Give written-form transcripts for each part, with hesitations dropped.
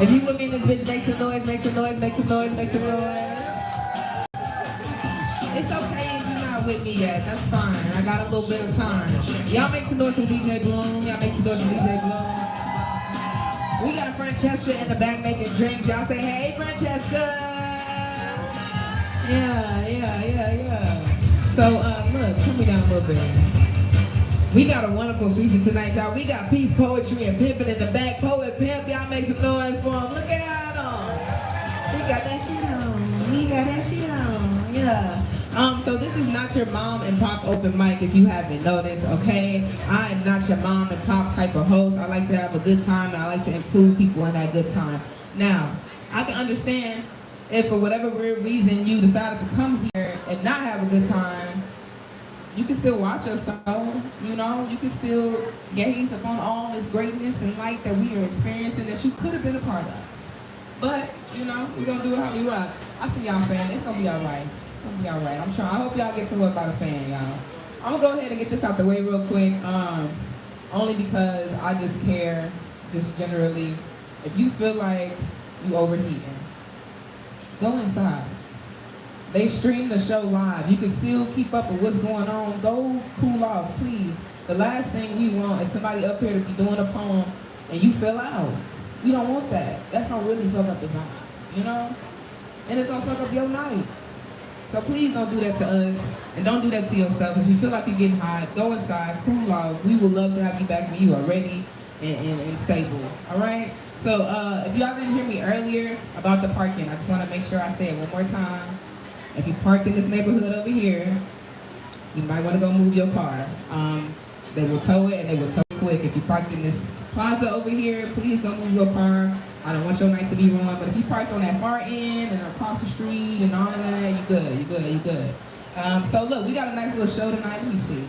If you with me in this bitch, make some noise, make some noise, make some noise, make some noise. It's okay if you're not with me yet. That's fine. I got a little bit of time. Y'all make some noise for DJ Bloom. Y'all make some noise for DJ Bloom. We got Francesca in the back making drinks. Y'all say, hey, Francesca. Yeah. So, look, come me down a little bit. We got a wonderful feature tonight, y'all. We got Peace, Poetry, and Pimp in the back. Poet Pimp, y'all make some noise for him. Look at him. We got that shit on. Yeah. So this is not your mom and pop open mic if you haven't noticed, okay? I am not your mom and pop type of host. I like to have a good time and I like to include people in that good time. Now, I can understand if for whatever weird reason you decided to come here and not have a good time, you can still watch us though, you know? You can still gaze upon all this greatness and light that we are experiencing that you could have been a part of. But, you know, we're gonna do it how we rock. I see y'all, fam. It's gonna be all right. It's gonna be all right. I hope y'all get somewhere by the fan, y'all. I'm gonna go ahead and get this out the way real quick, only because I just care, just generally. If you feel like you overheating, go inside. They stream the show live. You can still keep up with what's going on. Go cool off, please. The last thing we want is somebody up here to be doing a poem and you feel out. You don't want that. That's gonna really fuck up the vibe, you know? And it's gonna fuck up your night. So please don't do that to us, and don't do that to yourself. If you feel like you're getting hot, go inside, cool off. We would love to have you back when you are ready and stable, all right? So if y'all didn't hear me earlier about the parking, I just wanna make sure I say it one more time. If you parked in this neighborhood over here, you might wanna go move your car. They will tow it, and they will tow it quick. If you parked in this plaza over here, please don't move your car. I don't want your night to be ruined, but if you parked on that far end and across the street and all of that, you good. So look, we got a nice little show tonight. Let me see.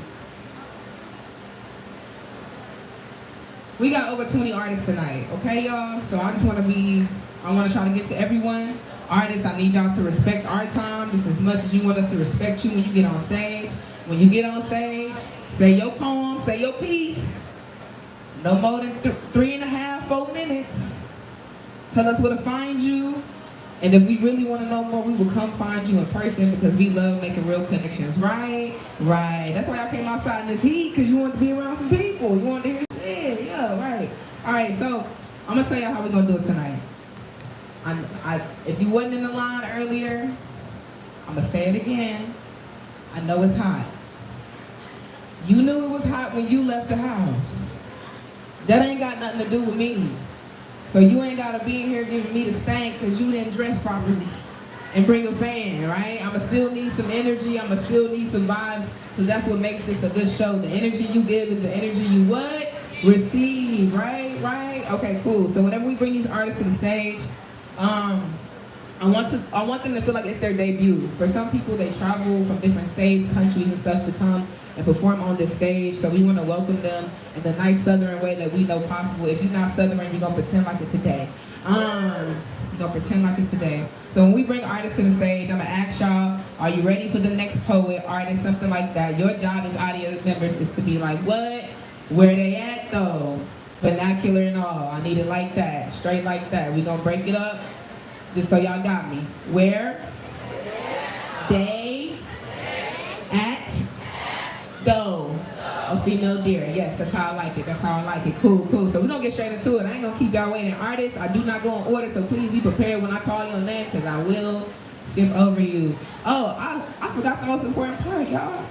We got over 20 artists tonight, okay, y'all? So I want to try to get to everyone. Artists, I need y'all to respect our time just as much as you want us to respect you when you get on stage. When you get on stage, say your poem, say your piece. No more than 3.5, 4 minutes. Tell us where to find you. And if we really want to know more, we will come find you in person because we love making real connections, right? Right. That's why I came outside in this heat, because you want to be around some people. You want to hear shit. Yeah, right. All right, so I'm going to tell you how we're going to do it tonight. If you wasn't in the line earlier, I'm going to say it again. I know it's hot. You knew it was hot when you left the house. That ain't got nothing to do with me. So you ain't gotta be in here giving me the stank because you didn't dress properly and bring a fan, right? I'ma still need some energy, I'ma still need some vibes, because that's what makes this a good show. The energy you give is the energy you what? Receive, right? Right? Okay, cool. So whenever we bring these artists to the stage, I want them to feel like it's their debut. For some people, they travel from different states, countries, and stuff to come and perform on this stage. So we want to welcome them in the nice Southern way that we know possible. If you're not Southern, you're gonna pretend like it today. You're gonna pretend like it today. So when we bring artists to the stage, I'm gonna ask y'all, are you ready for the next poet, artist, something like that? Your job as audience members is to be like, what? Where they at though? Vernacular and all. I need it like that, straight like that. We gonna break it up, just so y'all got me. Where? They at though. A female deer. Yes, that's how I like it. That's how I like it. Cool, cool. So we're gonna get straight into it. I ain't gonna keep y'all waiting. Artists, I do not go in order, so please be prepared when I call your name, because I will skip over you. Oh, I forgot the most important part, y'all.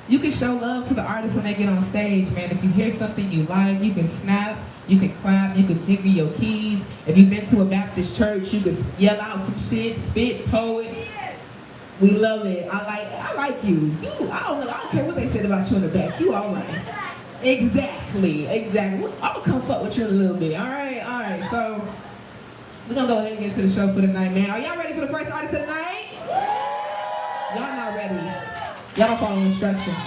You can show love to the artists when they get on stage, man. If you hear something you like, you can snap, you can clap, you can jiggle your keys. If you've been to a Baptist church, you can yell out some shit, spit, poet. We love it. I like you. I don't care what they said about you in the back. You all right. Exactly. I'm gonna come fuck with you in a little bit. All right. So we're gonna go ahead and get to the show for tonight, man. Are y'all ready for the first artist of the night? Y'all not ready. Y'all don't follow instructions.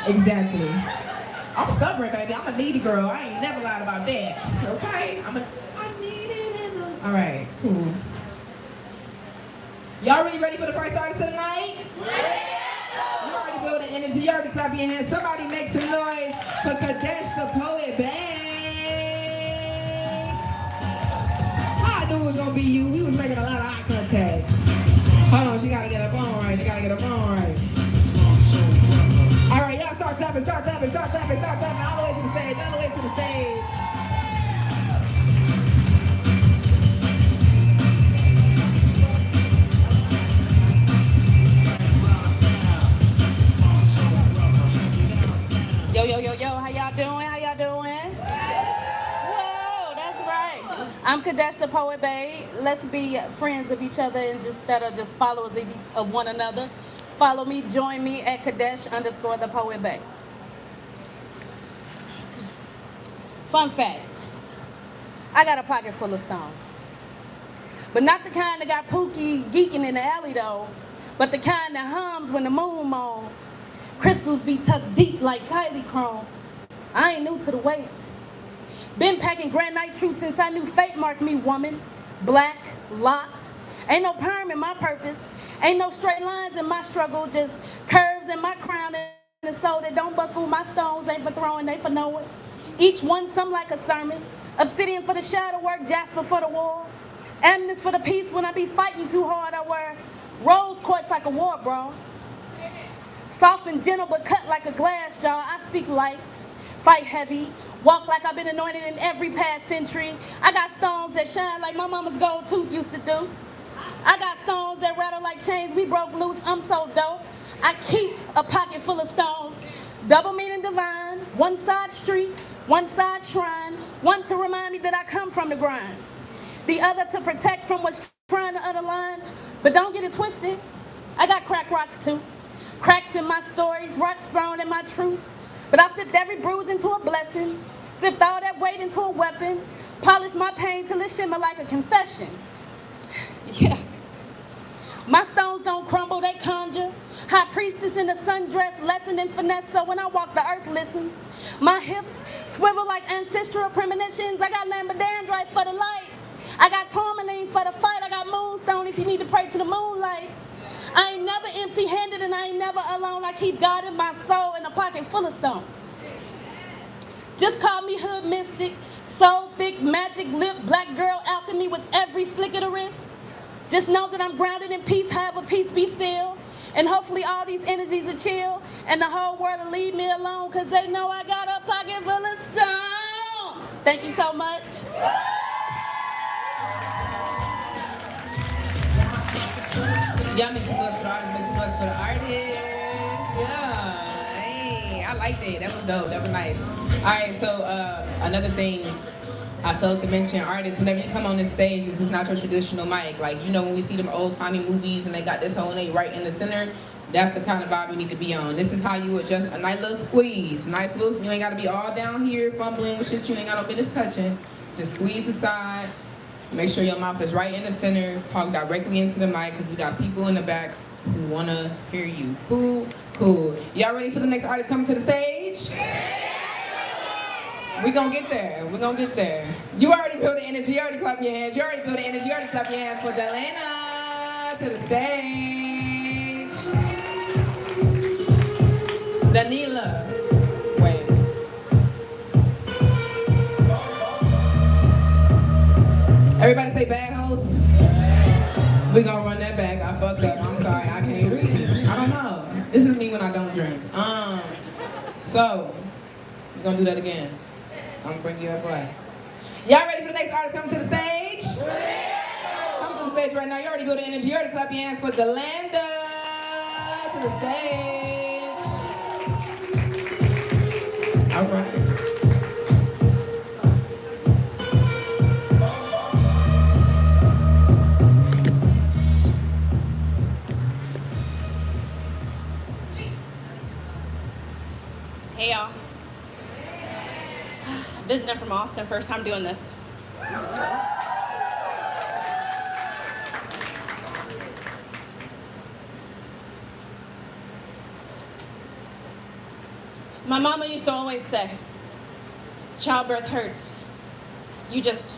Exactly. I'm stubborn, baby. I'm a needy girl. I ain't never lied about that. Okay? I need it. All right. Cool. Y'all really ready for the first artist of the night? You already building energy. You already clap your hands. Somebody make some noise for Cadesh the Poet Baze. Ha! I knew it was gonna be you. We was making a lot of eye contact. Hold on, she gotta get her phone right. She gotta get her phone right. All right, y'all start clapping, start clapping, start clapping, start clapping. All the way to the stage, all the way to the stage. Yo, yo, yo, yo, how y'all doing? How y'all doing? Whoa, that's right. I'm Cadesh the Poet Babe. Let's be friends of each other and instead of just followers of one another. Follow me, join me at Cadesh_ the Poet Babe. Fun fact, I got a pocket full of stones. But not the kind that got Pookie geeking in the alley though, but the kind that hums when the moon moans. Crystals be tucked deep like Kylie Chrome. I ain't new to the weight. Been packing granite truth since I knew fate marked me woman. Black, locked. Ain't no perm in my purpose. Ain't no straight lines in my struggle. Just curves in my crown and the soul that don't buckle. My stones ain't for throwing, they for knowing. Each one some like a sermon. Obsidian for the shadow work, jasper for the war. Amethyst for the peace when I be fighting too hard. I wear rose quartz like a war, bro. Soft and gentle, but cut like a glass jaw. I speak light, fight heavy, walk like I've been anointed in every past century. I got stones that shine like my mama's gold tooth used to do. I got stones that rattle like chains we broke loose. I'm so dope. I keep a pocket full of stones. Double meaning divine, one side street, one side shrine, one to remind me that I come from the grind. The other to protect from what's trying to underline. But don't get it twisted. I got crack rocks too. Cracks in my stories, rocks thrown in my truth. But I flipped every bruise into a blessing, flipped all that weight into a weapon, polished my pain till it shimmer like a confession. Yeah. My stones don't crumble, they conjure. High priestess in the sundress, lesson in finesse, so when I walk the earth listens. My hips swivel like ancestral premonitions. I got lambadandrite for the light. I got tourmaline for the fight. I got moonstone if you need to pray to the moonlight. I ain't never empty-handed and I ain't never alone. I keep God in my soul in a pocket full of stones. Just call me hood mystic, soul thick, magic lip, black girl alchemy with every flick of the wrist. Just know that I'm grounded in peace, however peace be still. And hopefully all these energies will chill and the whole world will leave me alone because they know I got a pocket full of stones. Thank you so much. Y'all make some noise for the artists, make some noise for the artists. Yeah, hey, I like that. That was dope. That was nice. All right, so another thing I failed to mention, artists, whenever you come on this stage, this is not your traditional mic. Like, you know, when we see them old-timey movies and they got this whole thing right in the center, that's the kind of vibe you need to be on. This is how you adjust a nice little squeeze. Nice little, you ain't got to be all down here fumbling with shit you ain't got no business touching. Just squeeze the side. Make sure your mouth is right in the center. Talk directly into the mic because we got people in the back who want to hear you. Cool, cool. Y'all ready for the next artist coming to the stage? We're going to get there. We're going to get there. You already feel the energy. You already clap your hands. You already feel the energy. You already clap your hands for Delena to the stage. Danila. Wait. Everybody say bag host. We gonna run that back. I fucked up. I'm sorry. I can't read. I don't know. This is me when I don't drink. So we're gonna do that again. I'm gonna bring you up right. Y'all ready for the next artist coming to the stage? Come to the stage right now. You already built the energy. You already clap your hands for Delena to the stage. All right. Hey y'all. Visiting from Austin, first time doing this. My mama used to always say, childbirth hurts. You just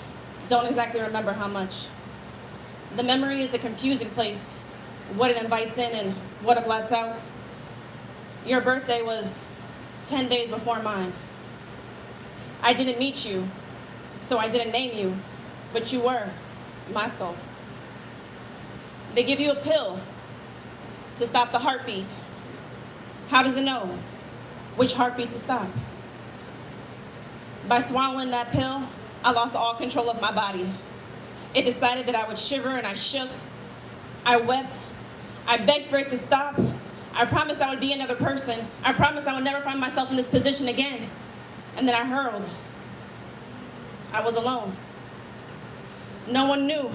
don't exactly remember how much. The memory is a confusing place, what it invites in and what it blots out. Your birthday was 10 days before mine. I didn't meet you, so I didn't name you, but you were. my soul. They give you a pill to stop the heartbeat. How does it know which heartbeat to stop? By swallowing that pill, I lost all control of my body. It decided that I would shiver and I shook. I wept. I begged for it to stop. I promised I would be another person. I promised I would never find myself in this position again. And then I hurled. I was alone. No one knew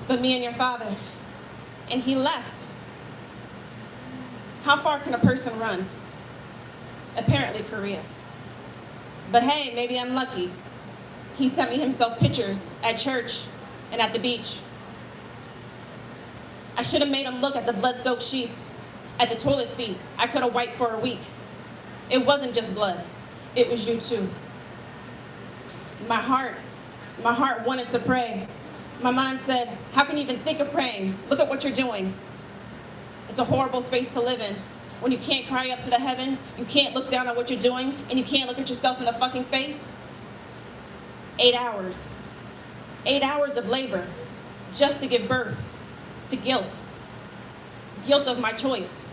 but me and your father. And he left. How far can a person run? Apparently Korea. But hey, maybe I'm lucky. He sent me himself pictures at church and at the beach. I should have made him look at the blood-soaked sheets, at the toilet seat I could have wiped for a week. It wasn't just blood, it was you too. My heart wanted to pray. My mind said, how can you even think of praying? Look at what you're doing. It's a horrible space to live in. When you can't cry up to the heaven, you can't look down on what you're doing, and you can't look at yourself in the fucking face. 8 hours. 8 hours of labor just to give birth to guilt. Guilt of my choice.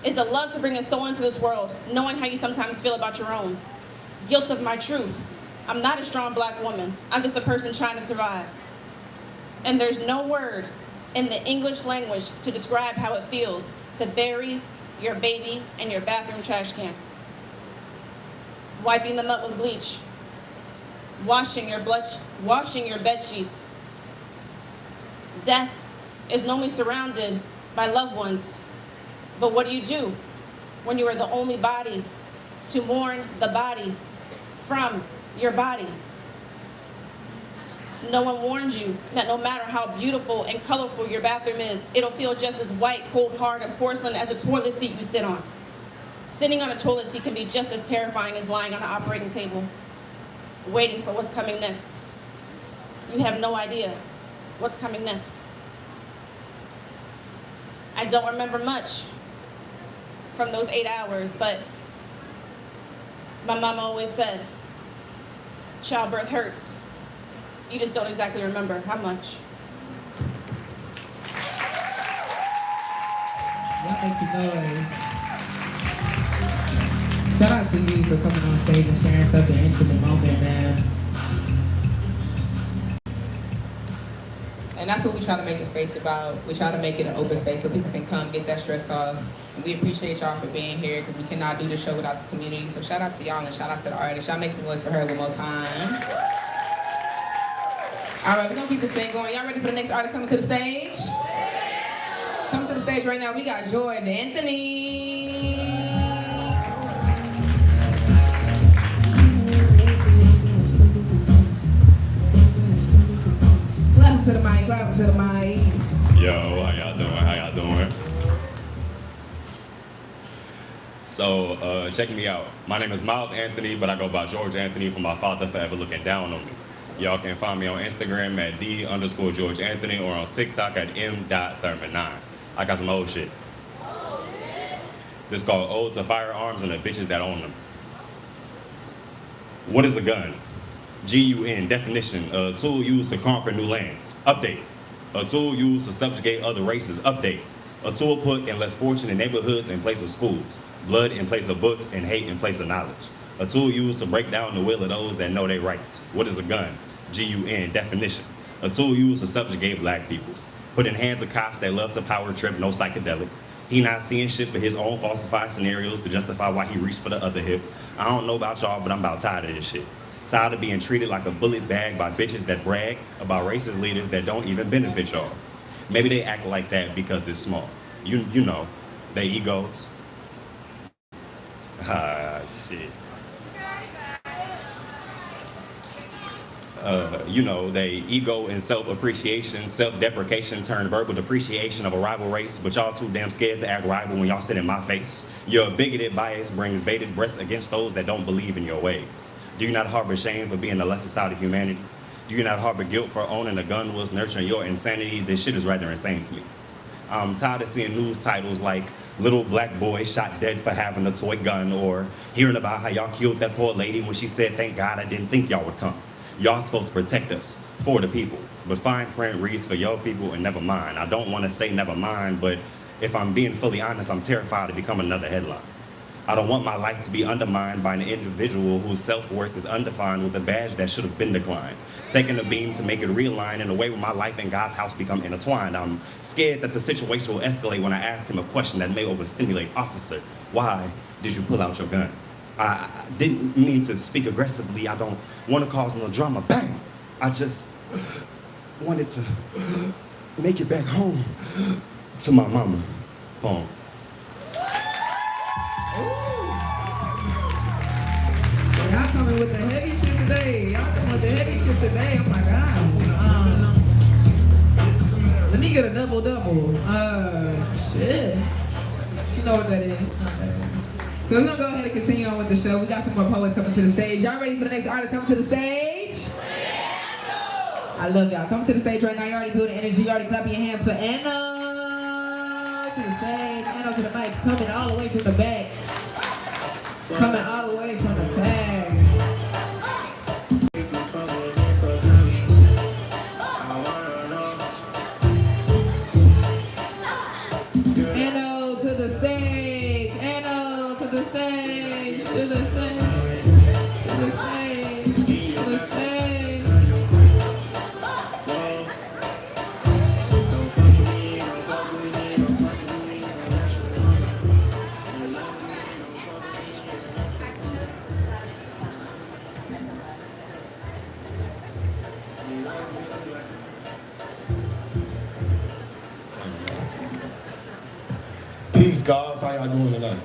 Is the love to bring a soul into this world, knowing how you sometimes feel about your own. Guilt of my truth. I'm not a strong black woman. I'm just a person trying to survive. And there's no word in the English language to describe how it feels to bury your baby in your bathroom trash can. Wiping them up with bleach. Washing your bed sheets. Death is normally surrounded by loved ones. But what do you do when you are the only body to mourn the body from your body? No one warned you that no matter how beautiful and colorful your bathroom is, it'll feel just as white, cold, hard, and porcelain as a toilet seat you sit on. Sitting on a toilet seat can be just as terrifying as lying on an operating table, waiting for what's coming next. You have no idea what's coming next. I don't remember much from those 8 hours, but my mama always said, childbirth hurts. You just don't exactly remember how much. Y'all make some noise. Shout out to you for coming on stage and sharing such an intimate moment, man. And that's what we try to make the space about. We try to make it an open space so people can come get that stress off. And we appreciate y'all for being here because we cannot do this show without the community. So shout out to y'all and shout out to the artists. Y'all make some noise for her one more time. All right, we're gonna keep this thing going. Y'all ready for the next artist coming to the stage? Coming to the stage right now, we got George Anthony. Clap to the mic, clap to the mic. Yo, how y'all doing? How y'all doing? So, check me out. My name is Miles Anthony, but I go by George Anthony for my father forever looking down on me. Y'all can find me on Instagram at @D_George Anthony or on TikTok at M.Thurman9. I got some old shit. This is called Ode to Firearms and the Bitches That Own Them. What is a gun? G-U-N, definition, a tool used to conquer new lands. Update. A tool used to subjugate other races. Update. A tool put in less fortunate neighborhoods in place of schools. Blood in place of books and hate in place of knowledge. A tool used to break down the will of those that know their rights. What is a gun? G-U-N, definition. A tool used to subjugate black people. Put in hands of cops that love to power trip, no psychedelic. He not seeing shit but his own falsified scenarios to justify why he reached for the other hip. I don't know about y'all, but I'm about tired of this shit. Tired of being treated like a bullet bag by bitches that brag about racist leaders that don't even benefit y'all. Maybe they act like that because it's small. You know, they egos. Ah, shit. They ego and self-appreciation, self-deprecation turn verbal depreciation of a rival race, but y'all too damn scared to act rival when y'all sit in my face. Your bigoted bias brings bated breaths against those that don't believe in your ways. Do you not harbor shame for being the lesser side of humanity? Do you not harbor guilt for owning a gun was nurturing your insanity? This shit is rather insane to me. I'm tired of seeing news titles like little black boy shot dead for having a toy gun, or hearing about how y'all killed that poor lady when she said, thank God I didn't think y'all would come. Y'all supposed to protect us for the people. But fine print reads for your people and never mind. I don't want to say never mind, but if I'm being fully honest, I'm terrified to become another headline. I don't want my life to be undermined by an individual whose self-worth is undefined with a badge that should have been declined. Taking a beam to make it realign in a way where my life and God's house become intertwined. I'm scared that the situation will escalate when I ask him a question that may overstimulate. Officer, why did you pull out your gun? I didn't mean to speak aggressively. I don't want to cause no drama. Bang! I just wanted to make it back home to my mama. Home. Y'all coming with the heavy shit today. Y'all coming with the heavy shit today. Oh my God. Let me get a double-double. Shit. You know what that is. So we're gonna go ahead and continue on with the show. We got some more poets coming to the stage. Y'all ready for the next artist coming to the stage? I love y'all. Come to the stage right now. You already building energy. You already clapping your hands for Anno to the stage. Anno to the mic. Coming all the way from the back. Coming all the way from the back. Anno to the stage. Anno to the stage. To the stage. To the stage. To the stage. Peace, guys. How y'all doing tonight?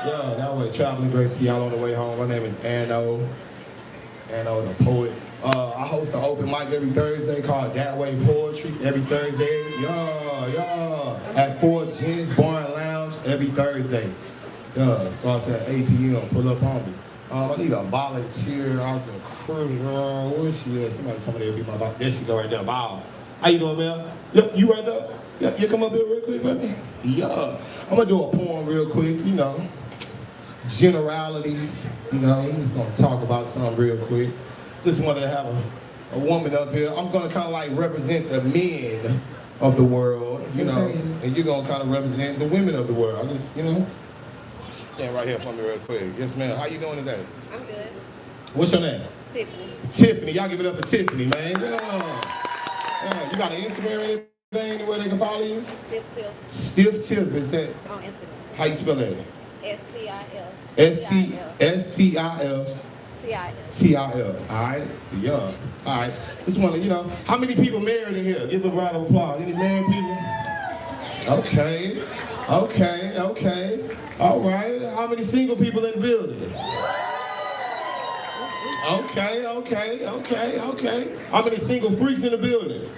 Yeah, that way, traveling grace to y'all on the way home. My name is Anno. Anno the poet. I host an open mic every Thursday called That Way Poetry. Every Thursday, at 4 Jen's Bar and Lounge every Thursday. Yeah, starts at 8 p.m. Pull up on me. I need a volunteer out the crew. Where she at? Somebody will be my volunteer. There she go right there. Bow. How you doing, man? Yep, you right there? Yeah, you come up here real quick with me? Yeah. I'm gonna do a poem real quick, you know. Generalities, you know, we're just gonna talk about something real quick. Just wanted to have a woman up here. I'm gonna kind of like represent the men of the world, you know, and you're gonna kind of represent the women of the world. I just, you know, stand right here for me real quick. Yes, ma'am. How you doing today? I'm good. What's your name? Tiffany. Tiffany. Y'all give it up for Tiffany, man. Yeah. You got an Instagram or anything where they can follow you? Stiff Tip Stiff Tip, is that? on Instagram. How you spell that? S-T-I-F. S-T-I-F. T-I-F. T-I-F. All right? Yeah. All right. Just want to, you know, how many people married in here? Give a round of applause. Any married people? Okay. Okay. Okay. All right. How many single people in the building? Okay. Okay. Okay. Okay. How many single freaks in the building?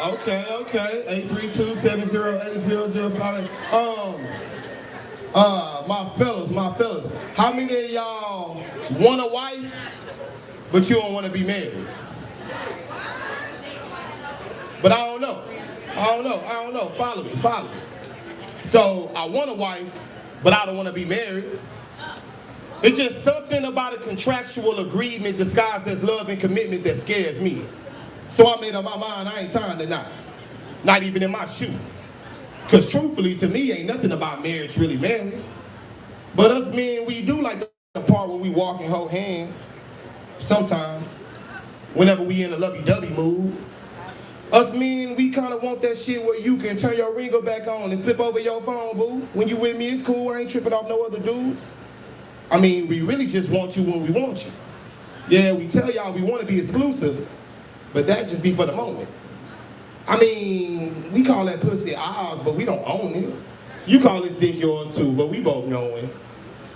Okay. Okay. 832-708-0058. My fellas, how many of y'all want a wife, but you don't want to be married? But I don't know. Follow me. So I want a wife, but I don't want to be married. It's just something about a contractual agreement disguised as love and commitment that scares me. So I made up my mind I ain't tying the knot. Not even in my shoe. Because truthfully, to me, ain't nothing about marriage really married. But us men, we do like the part where we walk and hold hands. Sometimes, whenever we in a lovey-dovey mood. Us men, we kind of want that shit where you can turn your ringer back on and flip over your phone, boo. When you with me, it's cool. I ain't tripping off no other dudes. I mean, we really just want you when we want you. Yeah, we tell y'all we want to be exclusive, but that just be for the moment. I mean, we call that pussy ours, but we don't own it. You call this dick yours too, but we both knowing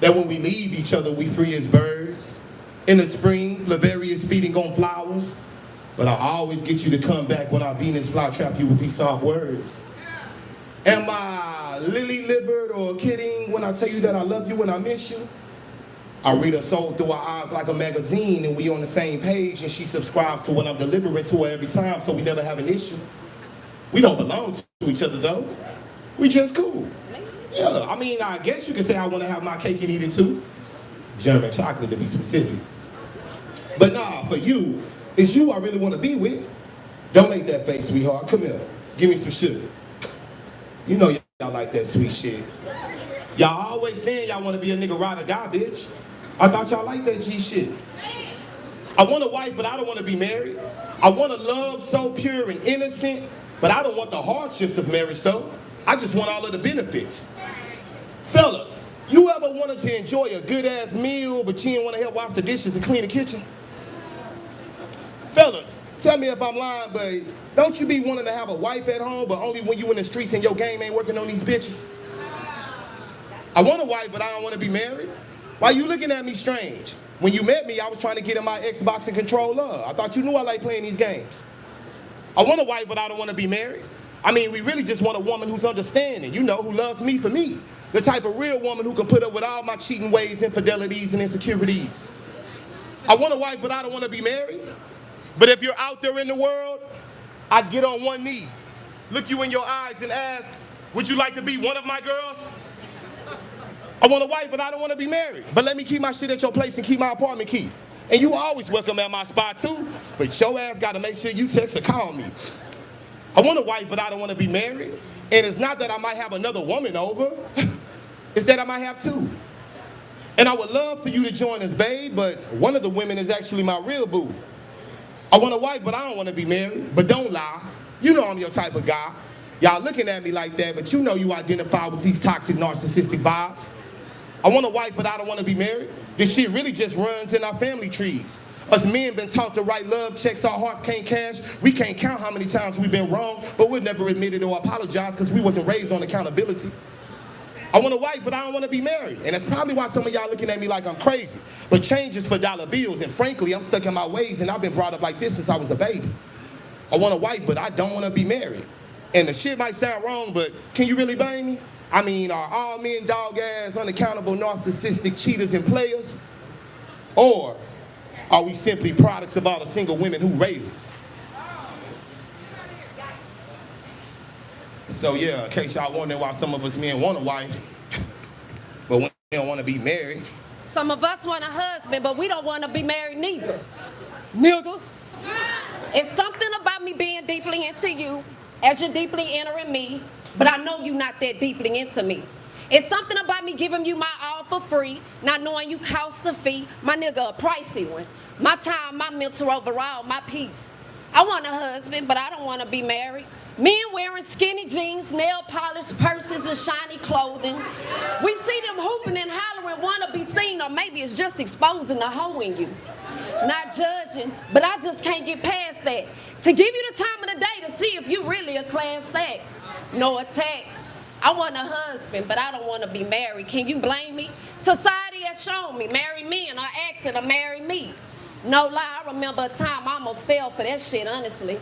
that when we leave each other, we free as birds. In the spring, Flavarius feeding on flowers, but I always get you to come back when our Venus flytrap you with these soft words. Am I lily-livered or kidding when I tell you that I love you and I miss you? I read her soul through her eyes like a magazine, and we on the same page, and she subscribes to what I'm delivering to her every time, so we never have an issue. We don't belong to each other, though. We just cool. Yeah, I mean, I guess you could say I want to have my cake and eat it, too. German chocolate, to be specific. But nah, for you, It's you I really want to be with. Don't make that face, sweetheart. Come here. Give me some sugar. You know y'all like that sweet shit. Y'all always saying y'all want to be a nigga ride or die, bitch. I thought y'all liked that G shit. I want a wife, but I don't want to be married. I want a love so pure and innocent, but I don't want the hardships of marriage, though. I just want all of the benefits. Fellas, you ever wanted to enjoy a good-ass meal, but you didn't want to help wash the dishes and clean the kitchen? Fellas, tell me if I'm lying, but don't you be wanting to have a wife at home, but only when you in the streets and your game ain't working on these bitches? I want a wife, but I don't want to be married. Why you looking at me strange? When you met me, I was trying to get in my Xbox and controller. I thought you knew I like playing these games. I want a wife, but I don't want to be married. I mean, we really just want a woman who's understanding, you know, who loves me for me. The type of real woman who can put up with all my cheating ways, infidelities, and insecurities. I want a wife, but I don't want to be married. But if you're out there in the world, I'd get on one knee, look you in your eyes and ask, would you like to be one of my girls? I want a wife, but I don't want to be married. But let me keep my shit at your place and keep my apartment key. And you always welcome at my spot too, but your ass got to make sure you text or call me. I want a wife, but I don't want to be married. And it's not that I might have another woman over. It's that I might have two. And I would love for you to join us, babe, but one of the women is actually my real boo. I want a wife, but I don't want to be married. But don't lie. You know I'm your type of guy. Y'all looking at me like that, but you know you identify with these toxic, narcissistic vibes. I want a wife, but I don't want to be married. This shit really just runs in our family trees. Us men been taught to write love checks our hearts can't cash. We can't count how many times we've been wrong, but we've never admitted or apologized because we wasn't raised on accountability. I want a wife, but I don't want to be married. And that's probably why some of y'all looking at me like I'm crazy. But change is for dollar bills, and frankly, I'm stuck in my ways, and I've been brought up like this since I was a baby. I want a wife, but I don't want to be married. And the shit might sound wrong, but can you really blame me? I mean, are all men dog-ass, unaccountable, narcissistic cheaters and players? Or are we simply products of all the single women who raised us? So yeah, in case y'all wondering why some of us men want a wife, but we don't want to be married. Some of us want a husband, but we don't want to be married neither. Nigga. It's something about me being deeply into you as you're deeply entering me, but I know you're not that deeply into me. It's something about me giving you my all for free, not knowing you cost a fee. My nigga, a pricey one. My time, my mental overall, my peace. I want a husband, but I don't want to be married. Men wearing skinny jeans, nail polish, purses, and shiny clothing. We see them hooping and hollering, want to be seen, or maybe it's just exposing the hoe in you. Not judging, but I just can't get past that. To give you the time of the day to see if you really a class act. No attack. I want a husband, but I don't want to be married. Can you blame me? Society has shown me married men are asking to marry me. No lie, I remember a time I almost fell for that shit, honestly.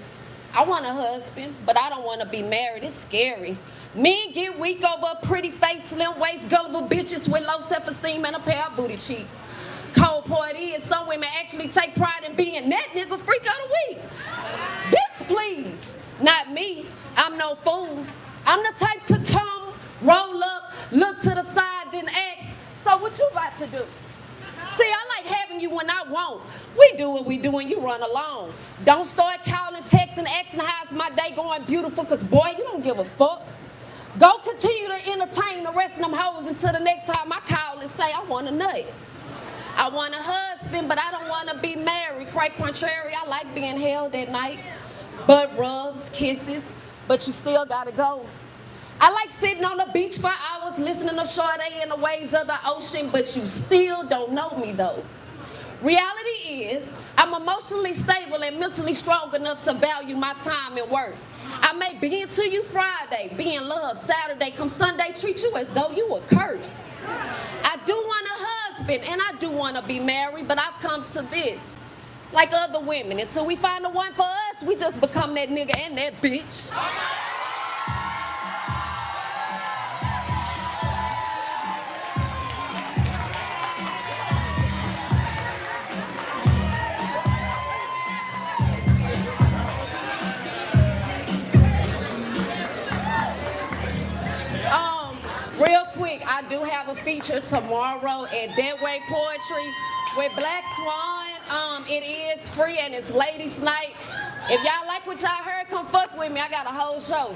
I want a husband, but I don't want to be married. It's scary. Men get weak over a pretty face, slim waist, gullible bitches with low self-esteem and a pair of booty cheeks. Cold part is some women actually take pride in being that nigga freak of the week. Bitch, please. Not me. I'm no fool. I'm the type to come, roll up, look to the side, then ask, so what you about to do? See, I like having you when I want. We do what we do and you run along. Don't start calling, texting, asking how's my day going beautiful, because boy, you don't give a fuck. Go continue to entertain the rest of them hoes until the next time I call and say I want a nut. I want a husband, but I don't want to be married. Quite contrary, I like being held at night. Butt rubs, kisses, but you still gotta go. I like sitting on the beach for hours, listening to Sade and the waves of the ocean, but you still don't know me though. Reality is, I'm emotionally stable and mentally strong enough to value my time and worth. I may be into you Friday, be in love Saturday, come Sunday, treat you as though you a curse. I do want a husband and I do want to be married, but I've come to this. Like other women, until we find the one for us, we just become that nigga and that bitch. Real quick, I do have a feature tomorrow at That Way Poetry with Black Swan It is free and it's ladies' night. If y'all like what y'all heard, come fuck with me. I got a whole show.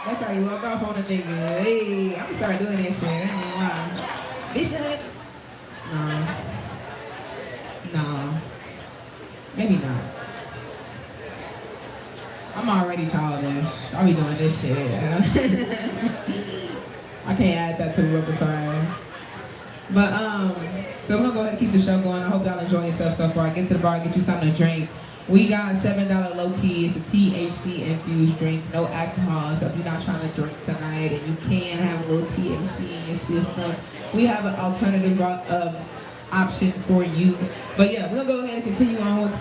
That's how you walk off on a nigga. Hey, I'm gonna start doing that shit. I ain't gonna lie. Bitch, no. Maybe not. I'm already childish. I'll be doing this shit. I can't add that to the repertoire. But so we're gonna go ahead and keep the show going. I hope y'all enjoy yourself so far. Get to the bar and get you something to drink. We got $7 low key. It's a THC infused drink, no alcohol. So if you're not trying to drink tonight and you can have a little THC in your system, we have an alternative option for you. But yeah, we're gonna go ahead and continue on with.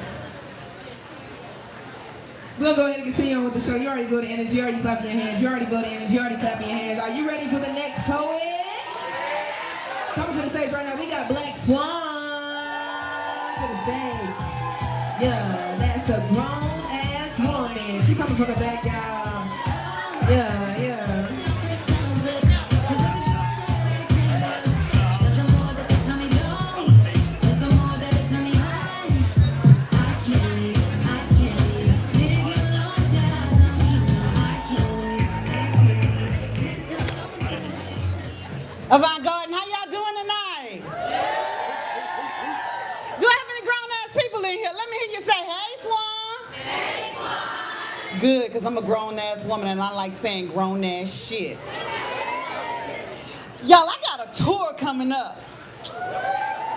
We're gonna go ahead and continue on with the show. You already go to energy, you already clapping your hands. You already go to energy, you already clapping your hands. Are you ready for the next poet? Coming to the stage right now, we got Black Swan to the stage. Yeah, that's a grown ass woman. She coming from the back, y'all. Yeah. Avant-garde, how y'all doing tonight? Do I have any grown-ass people in here? Let me hear you say, hey, Swan. Hey, Swan. Good, because I'm a grown-ass woman and I like saying grown-ass shit. Y'all, I got a tour coming up.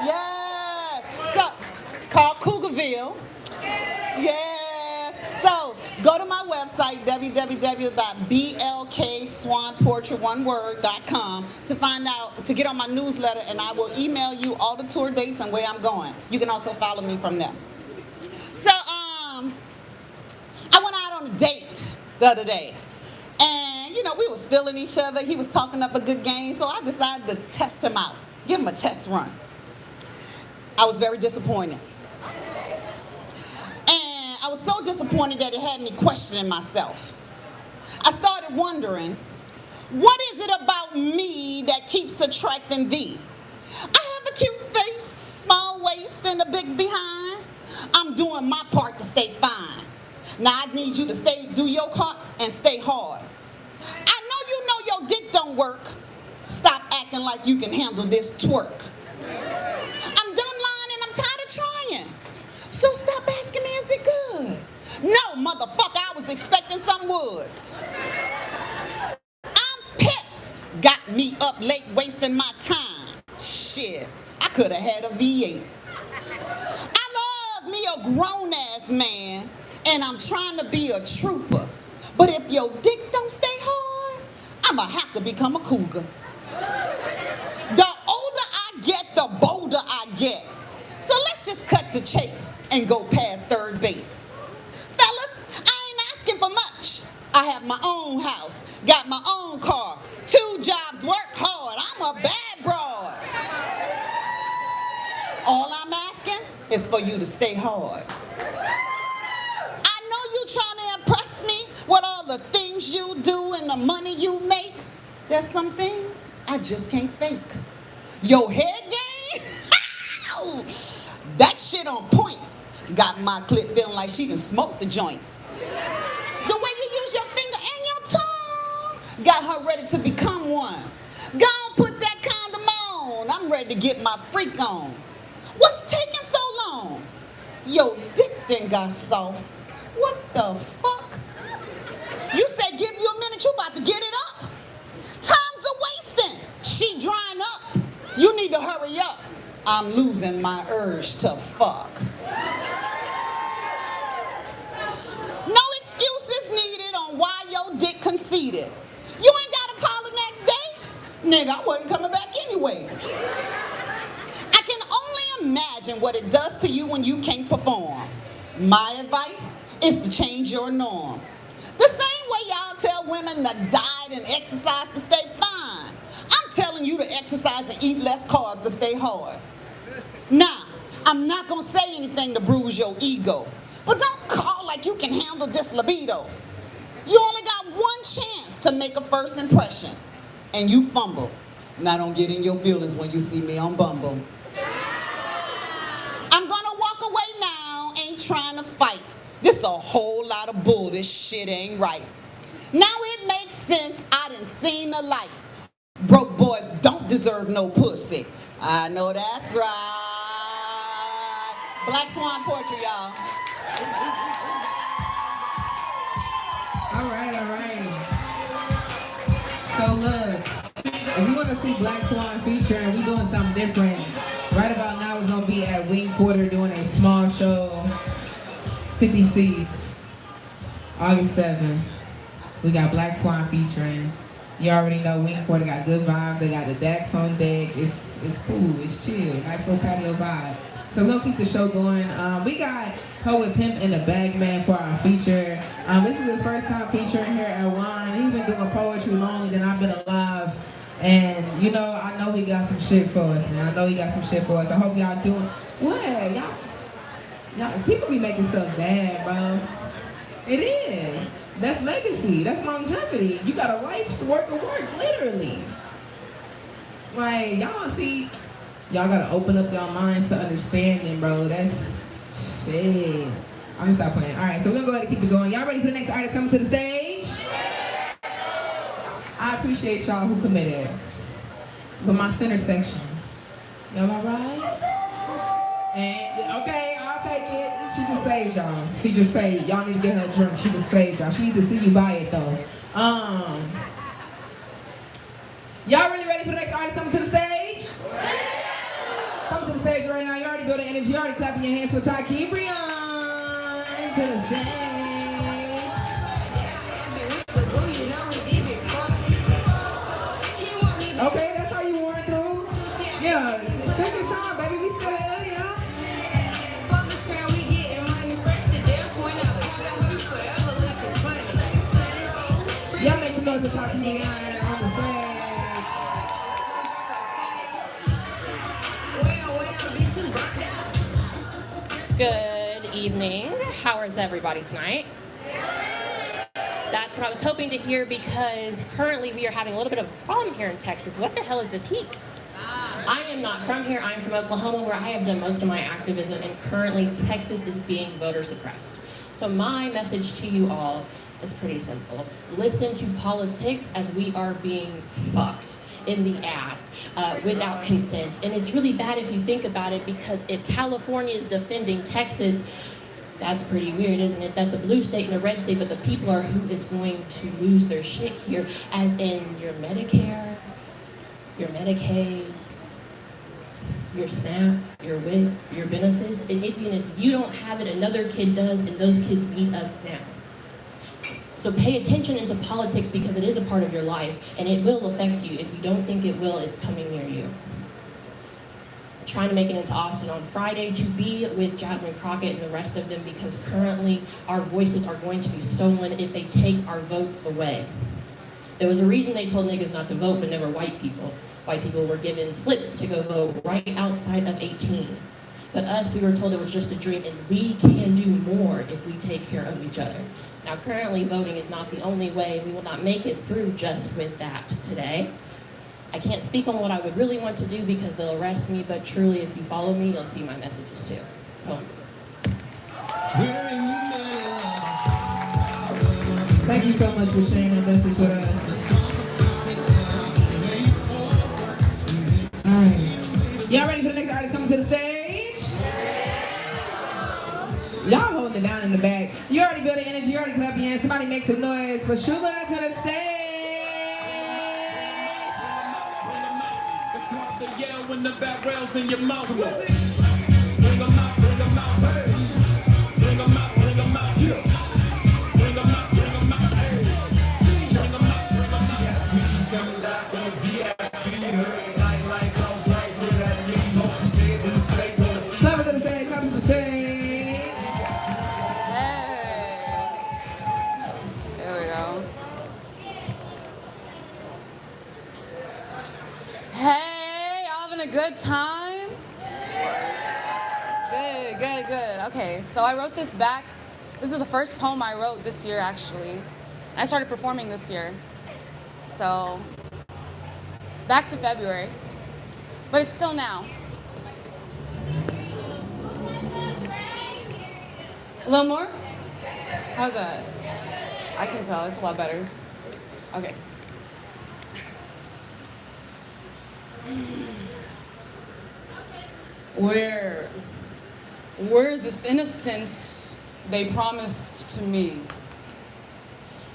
Yes. So, called Cougarville. Yes. So, go to my website, www.blkswanpoetry.com to find out, to get on my newsletter, and I will email you all the tour dates and where I'm going. You can also follow me from there. So, I went out on a date the other day. And, you know, we was feeling each other. He was talking up a good game, so I decided to test him out, give him a test run. I was very disappointed. I was so disappointed that it had me questioning myself. I started wondering, what is it about me that keeps attracting thee? I have a cute face, small waist, and a big behind. I'm doing my part to stay fine. Now I need you to do your part and stay hard. I know you know your dick don't work. Stop acting like you can handle this twerk. I'm done lying and I'm tired of trying. So stop asking me, is it good? No, motherfucker, I was expecting some wood. I'm pissed. Got me up late wasting my time. Shit, I could have had a V8. I love me a grown-ass man, and I'm trying to be a trooper. But if your dick don't stay hard, I'ma have to become a cougar. The older I get, the bolder I get. So let's just cut the chase and go past third base. Fellas, I ain't asking for much. I have my own house, got my own car, 2 jobs, work hard. I'm a bad broad. All I'm asking is for you to stay hard. I know you trying to impress me with all the things you do and the money you make. There's some things I just can't fake. Your head game? That shit on point. Got my clip feeling like she done smoked the joint. The way you use your finger and your tongue got her ready to become one. Go on, put that condom on. I'm ready to get my freak on. What's taking so long? Your dick then got soft. What the fuck? You said give you a minute, you about to get it up. Time's a wasting. She drying up. You need to hurry up. I'm losing my urge to fuck. No excuses needed on why your dick conceited. You ain't gotta call the next day. Nigga, I wasn't coming back anyway. I can only imagine what it does to you when you can't perform. My advice is to change your norm. The same way y'all tell women to diet and exercise to stay fine. I'm telling you to exercise and eat less carbs to stay hard. Now, I'm not gonna say anything to bruise your ego, but don't call like you can handle this libido. You only got one chance to make a first impression, and you fumble. Now don't get in your feelings when you see me on Bumble. trying to fight. This a whole lot of bull, this shit ain't right. Now it makes sense, I done seen the light. Broke boys don't deserve no pussy. I know that's right. Black Swan poetry, y'all. All right, all right. So look, if you want to see Black Swan featuring, we doing something different. Right about now, we're gonna be at Wing Quarter doing a small show, 50 seats, August 7th. We got Black Swan featuring. You already know Wing Quarter got good vibes. They got the decks on deck. It's cool. It's chill. Nice little patio vibe. So we'll keep the show going. We got Poet Pimp and the Bagman for our feature. This is his first time featuring here at Wine. He's been doing poetry longer than I've been alive. And you know, I know he got some shit for us, man. I know he got some shit for us. I hope y'all doing what? Y'all people be making stuff bad, bro. It is. That's legacy. That's longevity. You got a life's worth of work, literally. Like, y'all see, y'all gotta open up y'all minds to understanding, bro. That's shit. I'm gonna stop playing. All right, so we're gonna go ahead and keep it going. Y'all ready for the next artist coming to the stage? I appreciate y'all who committed. But my center section, y'all all right? And, okay, I'll take it. She just saved y'all. She just saved. Y'all need to get her a drink. She just saved y'all. She needs to see you buy it, though. Y'all really ready for the next artist coming to the stage? Come to the stage right now. You already built the energy. You already clapping your hands for Ty Kebrion to the stage. Okay, that's how you wore through. Yeah, take your time, baby. We still here, yeah. Y'all make some noise to talk to me on the stage. Good evening. How is everybody tonight? That's what I was hoping to hear because currently we are having a little bit of a problem here in Texas. What the hell is this heat? I am not from here. I'm from Oklahoma where I have done most of my activism and currently Texas is being voter suppressed. So my message to you all is pretty simple. Listen to politics as we are being fucked in the ass without consent. And it's really bad if you think about it because if California is defending Texas, that's pretty weird, isn't it? That's a blue state and a red state, but the people are who is going to lose their shit here, as in your Medicare, your Medicaid, your SNAP, your WIC, your benefits. And even if you don't have it, another kid does, and those kids need us now. So pay attention into politics because it is a part of your life, and it will affect you. If you don't think it will, it's coming near you. Trying to make it into Austin on Friday to be with Jasmine Crockett and the rest of them because currently our voices are going to be stolen if they take our votes away. There was a reason they told niggas not to vote, but never white people. White people were given slips to go vote right outside of 18. But us, we were told it was just a dream, and we can do more if we take care of each other. Now, currently, voting is not the only way. We will not make it through just with that today. I can't speak on what I would really want to do because they'll arrest me, but truly, if you follow me, you'll see my messages too. Come on. Thank you so much for sharing that message with us. All right. Y'all ready for the next artist coming to the stage? Y'all holding it down in the back. You already built the energy. You already clap your hands. Somebody make some noise for Shoua to the stage. Yeah, when the back rails in your mouth. Bring them out, bring them out, hey. Bring them out, bring them out, yeah. Bring them out, bring them out, hey. Bring them out, bring them out. We coming live from the VIP, hurry, like those right to that lead. Most kids in the state, clap it to the stage, clap it to the stage. Hey. There we go. Hey. A good time? Good. Okay, so I wrote this back. This is the first poem I wrote this year, actually. I started performing this year. So, back to February. But it's still now. A little more? How's that? I can tell, it's a lot better. Okay. Where's this innocence they promised to me?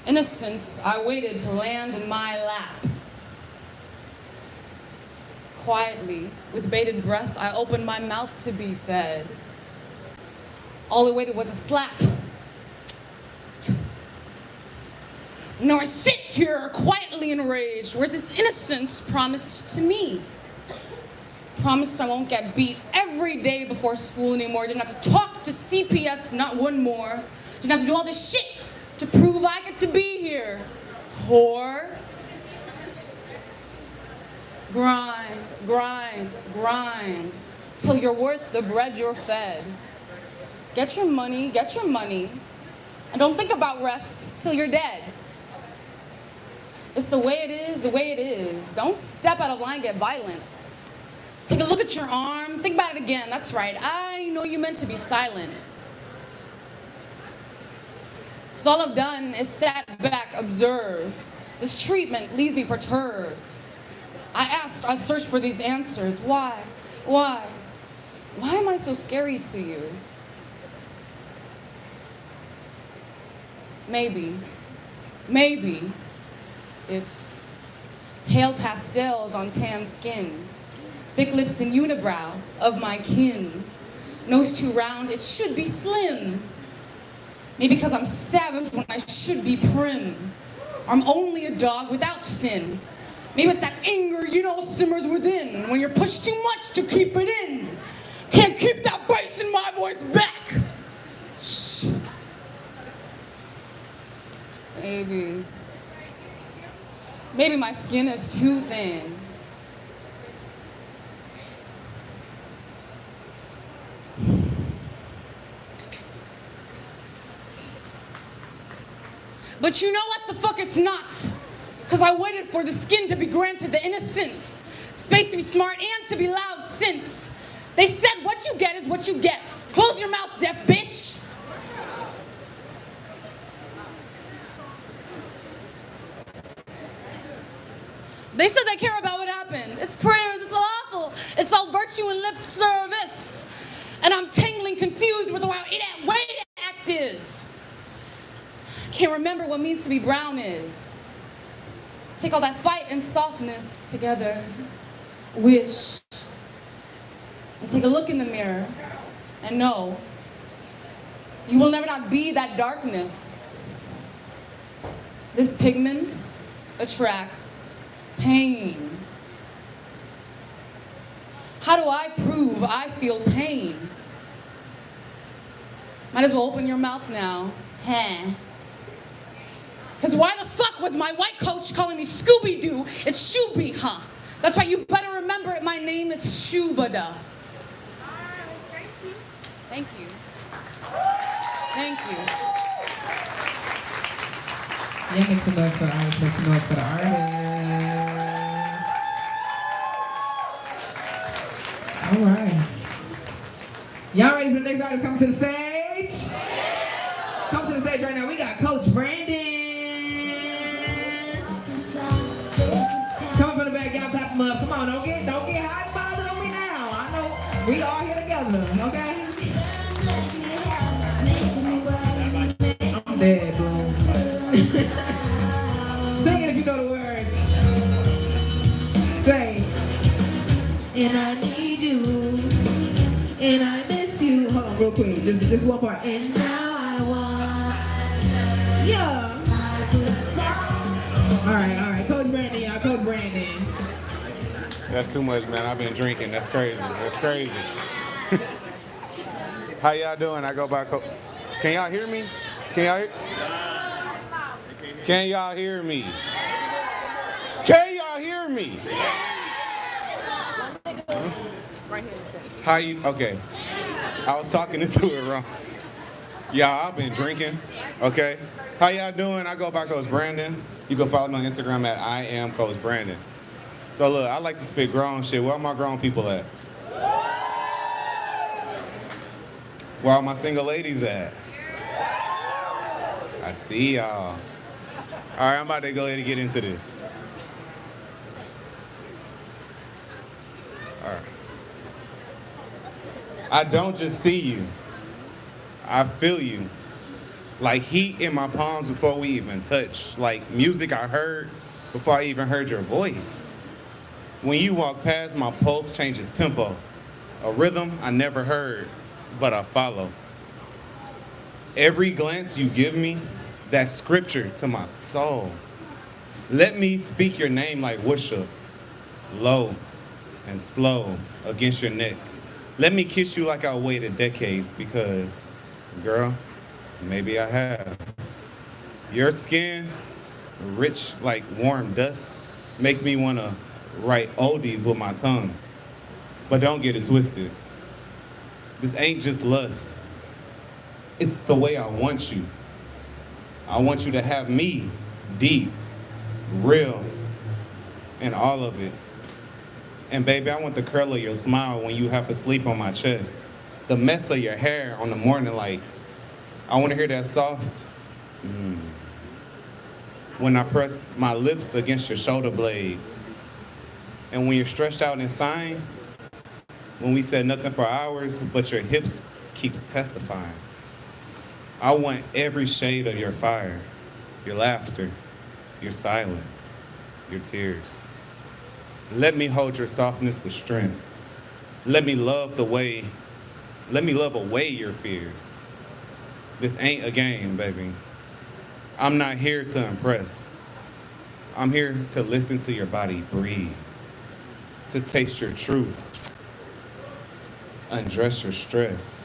Innocence I waited to land in my lap. Quietly, with bated breath, I opened my mouth to be fed. All it waited was a slap. Now I sit here quietly enraged. Where's this innocence promised to me? Promised I won't get beat every day before school anymore. Didn't have to talk to CPS, not one more. Didn't have to do all this shit to prove I get to be here. Whore. Grind, grind, grind, till you're worth the bread you're fed. Get your money, and don't think about rest till you're dead. It's the way it is, the way it is. Don't step out of line, get violent. Take a look at your arm, think about it again, that's right. I know you meant to be silent. Because all I've done is sat back, observe. This treatment leaves me perturbed. I searched for these answers. Why? Why am I so scary to you? Maybe it's pale pastels on tan skin, thick lips and unibrow of my kin, nose too round, it should be slim. Maybe because I'm savage when I should be prim. I'm only a dog without sin. Maybe it's that anger, simmers within when you're pushed too much to keep it in. Can't keep that bass in my voice back. Shh. Maybe my skin is too thin. But you know what the fuck it's not. Because I waited for the skin to be granted the innocence, space to be smart and to be loud since. They said what you get is what you get. Close your mouth, deaf bitch. They said they care about what happened. It's prayers, it's lawful. It's all virtue and lip service. And I'm tingling, confused with the way the act is. Can't remember what means to be brown is. Take all that fight and softness together. Wish. And take a look in the mirror and know you will never not be that darkness. This pigment attracts pain. How do I prove I feel pain? Might as well open your mouth now. Huh? Because why the fuck was my white coach calling me Scooby-Doo? It's Shooby, huh? That's right, you better remember it. My name is Shoubada. Thank you. Thank you. Yeah, make some noise for the artist. Make some noise for the artist. All right. Y'all ready for the next artist coming to the stage? Come to the stage right now. We got Coach Brandon. Coming from the back, y'all clap him up. Come on, don't get hot and bothered on me now. I know we all here together, okay? I'm dead, bro. Sing it if you know the words. Say, and I need you, and I miss you. Hold on, real quick. Just one part. And now I want, yeah. All right, Coach Brandon, y'all, Coach Brandon. That's too much, man. I've been drinking. That's crazy. That's crazy. How y'all doing? I go by Can y'all hear me? Can y'all hear me? Can y'all hear me? Right here. How you? Okay. I was talking into it wrong. Y'all, I've been drinking. Okay. How y'all doing? I go by Coach Brandon. You can follow me on Instagram at I am Coach Brandon. So look, I like to spit grown shit. Where are my grown people at? Where are my single ladies at? I see y'all. All right, I'm about to go ahead and get into this. All right. I don't just see you. I feel you. Like heat in my palms before we even touch. Like music I heard before I even heard your voice. When you walk past, my pulse changes tempo. A rhythm I never heard, but I follow. Every glance you give me, that's scripture to my soul. Let me speak your name like Wusha, low and slow against your neck. Let me kiss you like I waited decades because, girl, maybe I have. Your skin, rich like warm dust, makes me want to write oldies with my tongue. But don't get it twisted. This ain't just lust. It's the way I want you. I want you to have me deep, real, and all of it. And baby, I want the curl of your smile when you have to sleep on my chest. The mess of your hair on the morning light. I want to hear that soft, when I press my lips against your shoulder blades. And when you're stretched out and sighing, when we said nothing for hours, but your hips keeps testifying. I want every shade of your fire, your laughter, your silence, your tears. Let me hold your softness with strength. Let me love away your fears. This ain't a game, baby. I'm not here to impress. I'm here to listen to your body breathe, to taste your truth, undress your stress.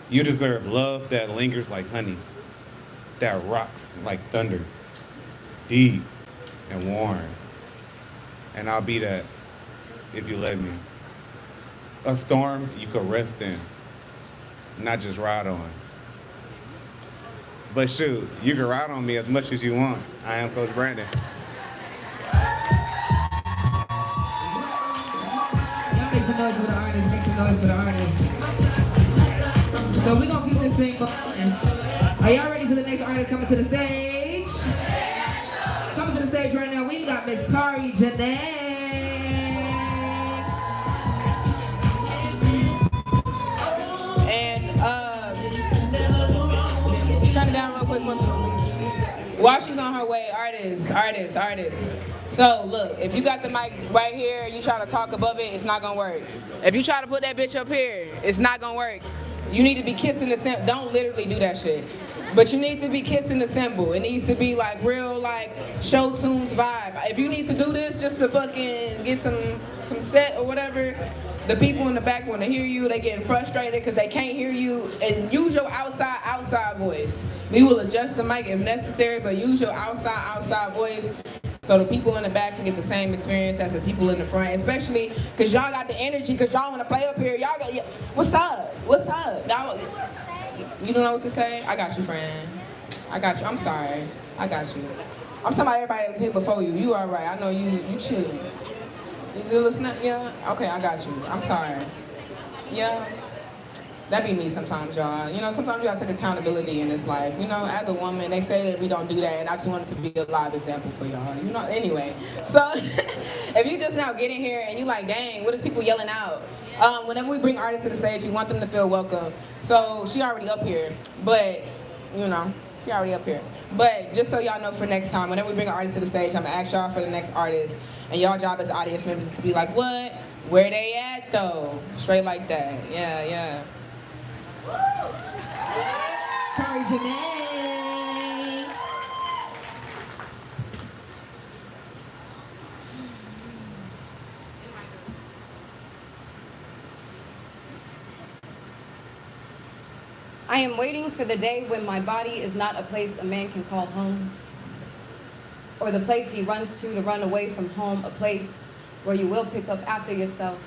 You deserve love that lingers like honey, that rocks like thunder, deep and warm. And I'll be that if you let me. A storm you could rest in, not just ride on. But shoot, you can ride on me as much as you want. I am Coach Brandon. Y'all make some noise for the artists, make some noise for the artists. So we're gonna keep this thing going. Are y'all ready for the next artist coming to the stage? Coming to the stage right now, we've got Miss Kari Janae. And turn it down real quick for me. While she's on her way, artists. So look, if you got the mic right here and you try to talk above it, it's not gonna work. If you try to put that bitch up here, it's not gonna work. You need to be kissing the cymbal. Don't literally do that shit. But you need to be kissing the cymbal. It needs to be like real like show tunes vibe. If you need to do this just to fucking get some set or whatever, the people in the back want to hear you. They getting frustrated because they can't hear you. And use your outside voice. We will adjust the mic if necessary, but use your outside voice so the people in the back can get the same experience as the people in the front. Especially because y'all got the energy because y'all want to play up here. Y'all got, what's up? Y'all, you don't know what to say? I got you, friend. I got you. I'm sorry. I got you. I'm talking about everybody that was here before you. You all right. I know you chilling. You listening? Yeah? Okay, I got you. I'm sorry. Yeah? That be me sometimes, y'all. You know, sometimes you gotta take accountability in this life. You know, as a woman, they say that we don't do that, and I just wanted to be a live example for y'all. You know, anyway. So, if you just now get in here and you like, dang, what is people yelling out? Whenever we bring artists to the stage, we want them to feel welcome. So, she already up here, but, you know, she already up here. But just so y'all know for next time, whenever we bring an artist to the stage, I'm gonna ask y'all for the next artist, and y'all job as audience members is to be like, what? Where they at, though? Straight like that. Yeah. Kari Janae. I am waiting for the day when my body is not a place a man can call home, or the place he runs to run away from home, a place where you will pick up after yourself,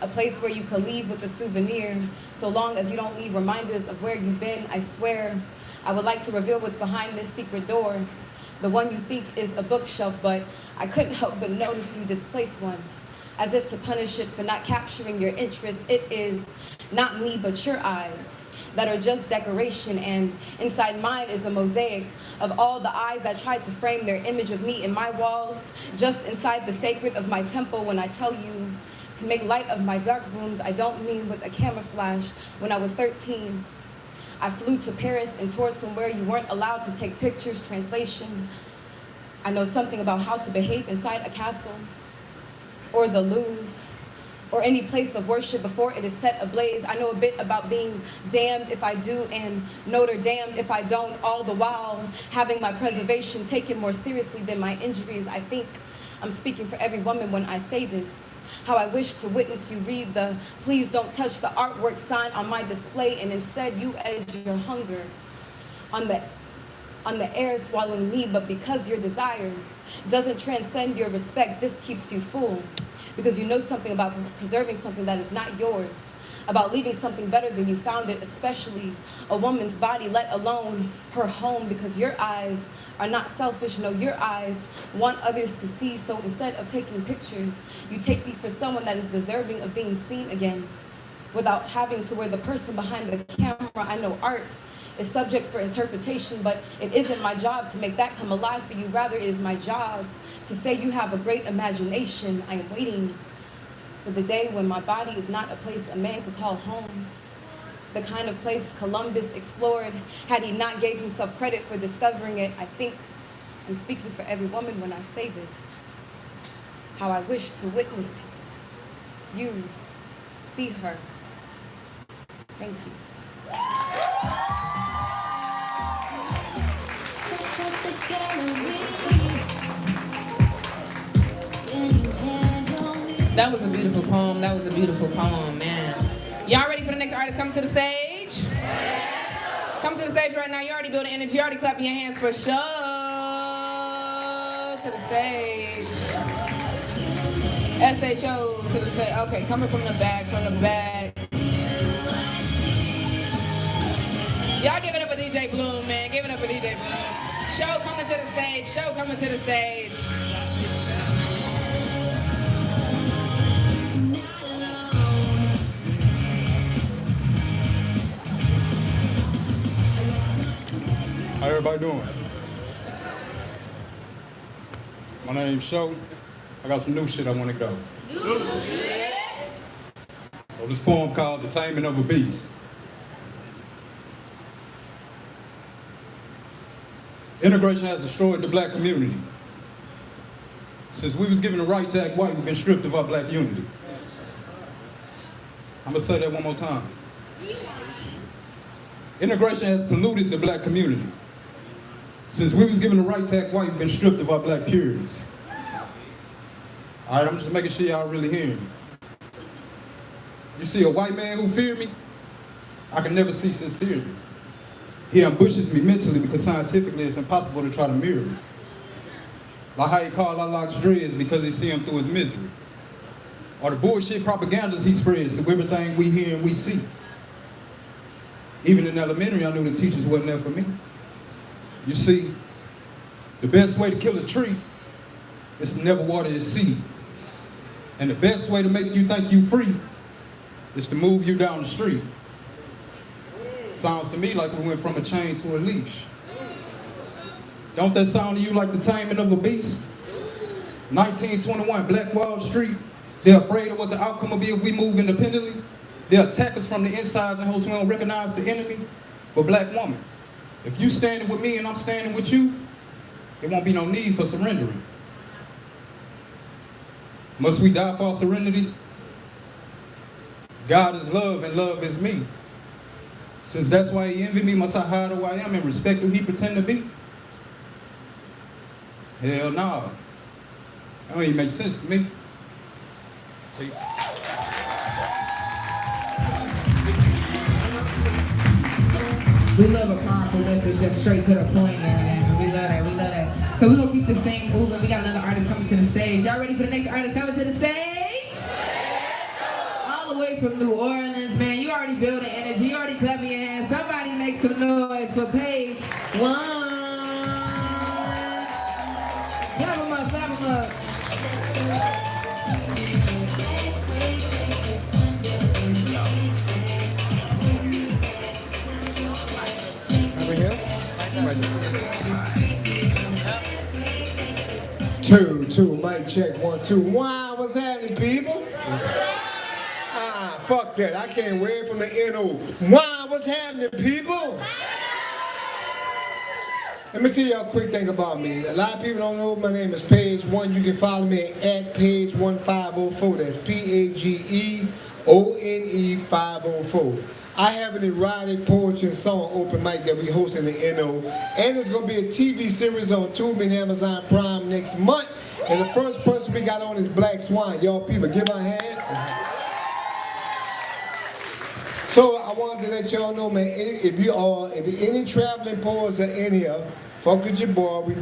a place where you can leave with a souvenir, so long as you don't leave reminders of where you've been. I swear, I would like to reveal what's behind this secret door, the one you think is a bookshelf, but I couldn't help but notice you displaced one, as if to punish it for not capturing your interest. It is not me, but your eyes. that are just decoration, and inside mine is a mosaic of all the eyes that tried to frame their image of me in my walls, just inside the sacred of my temple. When I tell you to make light of my dark rooms, I don't mean with a camera flash. When I was 13, I flew to Paris and toured somewhere you weren't allowed to take pictures. Translation, I know something about how to behave inside a castle, or the Louvre, or any place of worship before it is set ablaze. I know a bit about being damned if I do and Notre Dame if I don't, all the while having my preservation taken more seriously than my injuries. I think I'm speaking for every woman when I say this. How I wish to witness you read the "please don't touch the artwork" sign on my display, and instead you edge your hunger on the air swallowing me. But because your desire doesn't transcend your respect, this keeps you full. Because you know something about preserving something that is not yours, about leaving something better than you found it, especially a woman's body, let alone her home. Because your eyes are not selfish, no, your eyes want others to see. So instead of taking pictures, you take me for someone that is deserving of being seen again, without having to wear the person behind the camera. I know art is subject for interpretation, but it isn't my job to make that come alive for you. Rather, it is my job to say you have a great imagination. I am waiting for the day when my body is not a place a man could call home. The kind of place Columbus explored had he not gave himself credit for discovering it. I think I'm speaking for every woman when I say this. How I wish to witness you see her. Thank you. That was a beautiful poem. That was a beautiful poem, man. Y'all ready for the next artist coming to the stage? Come to the stage right now. You already building energy. You already clapping your hands for show. To the stage. SHO to the stage. Okay, coming from the back, Y'all give it up for DJ Bloom, man. Give it up for DJ Bloom. Show coming to the stage. Show coming to the stage. How everybody doing? My name's Shoua. I got some new shit I want to go. So this poem called "The Taming of a Beast." Integration has destroyed the black community. Since we was given the right to act white, we've been stripped of our black unity. I'm gonna say that one more time. Integration has polluted the black community. Since we was given the right to act white, we've been stripped of our black purities. All right, I'm just making sure y'all really hearing me. You see a white man who fear me, I can never see sincerity. He ambushes me mentally because scientifically it's impossible to try to mirror me. Like how he called our locks dreads because he see him through his misery. Or the bullshit propagandas he spreads through everything we hear and we see. Even in elementary, I knew the teachers wasn't there for me. You see, the best way to kill a tree is to never water its seed. And the best way to make you think you free is to move you down the street. Sounds to me like we went from a chain to a leash. Don't that sound to you like the taming of a beast? 1921, Black Wall Street. They're afraid of what the outcome will be if we move independently. They'll attack us from the inside and hopes we don't recognize the enemy. But black woman, if you standing with me and I'm standing with you, there won't be no need for surrendering. Must we die for our serenity? God is love and love is me. Since that's why he envied me, must I hide who I am and respect who he pretend to be? Hell no. That don't even make sense to me. See? We love a powerful message, just straight to the point, man. We love that, we love that. So we're gonna keep this thing moving. We got another artist coming to the stage. Y'all ready for the next artist coming to the stage? All the way from New Orleans, man. You already building energy, you already clapping your hands. Somebody make some noise for Paige. One. Clap them up, clap them up. Two, mic check, 1, 2. Wow, what's happening, people? Fuck that. I can't wait from the N.O. Wow, what's happening, people? Let me tell y'all a quick thing about me. A lot of people don't know my name is Paige. You can follow me at Paige1504. That's PAGEONE 504. I have an erotic poetry and song open mic that we host in the NO. And there's going to be a TV series on Tubi and Amazon Prime next month. And the first person we got on is Black Swan. Y'all people, give my hand. So I wanted to let y'all know, man, if any traveling poets are in here, fuck with your boy. We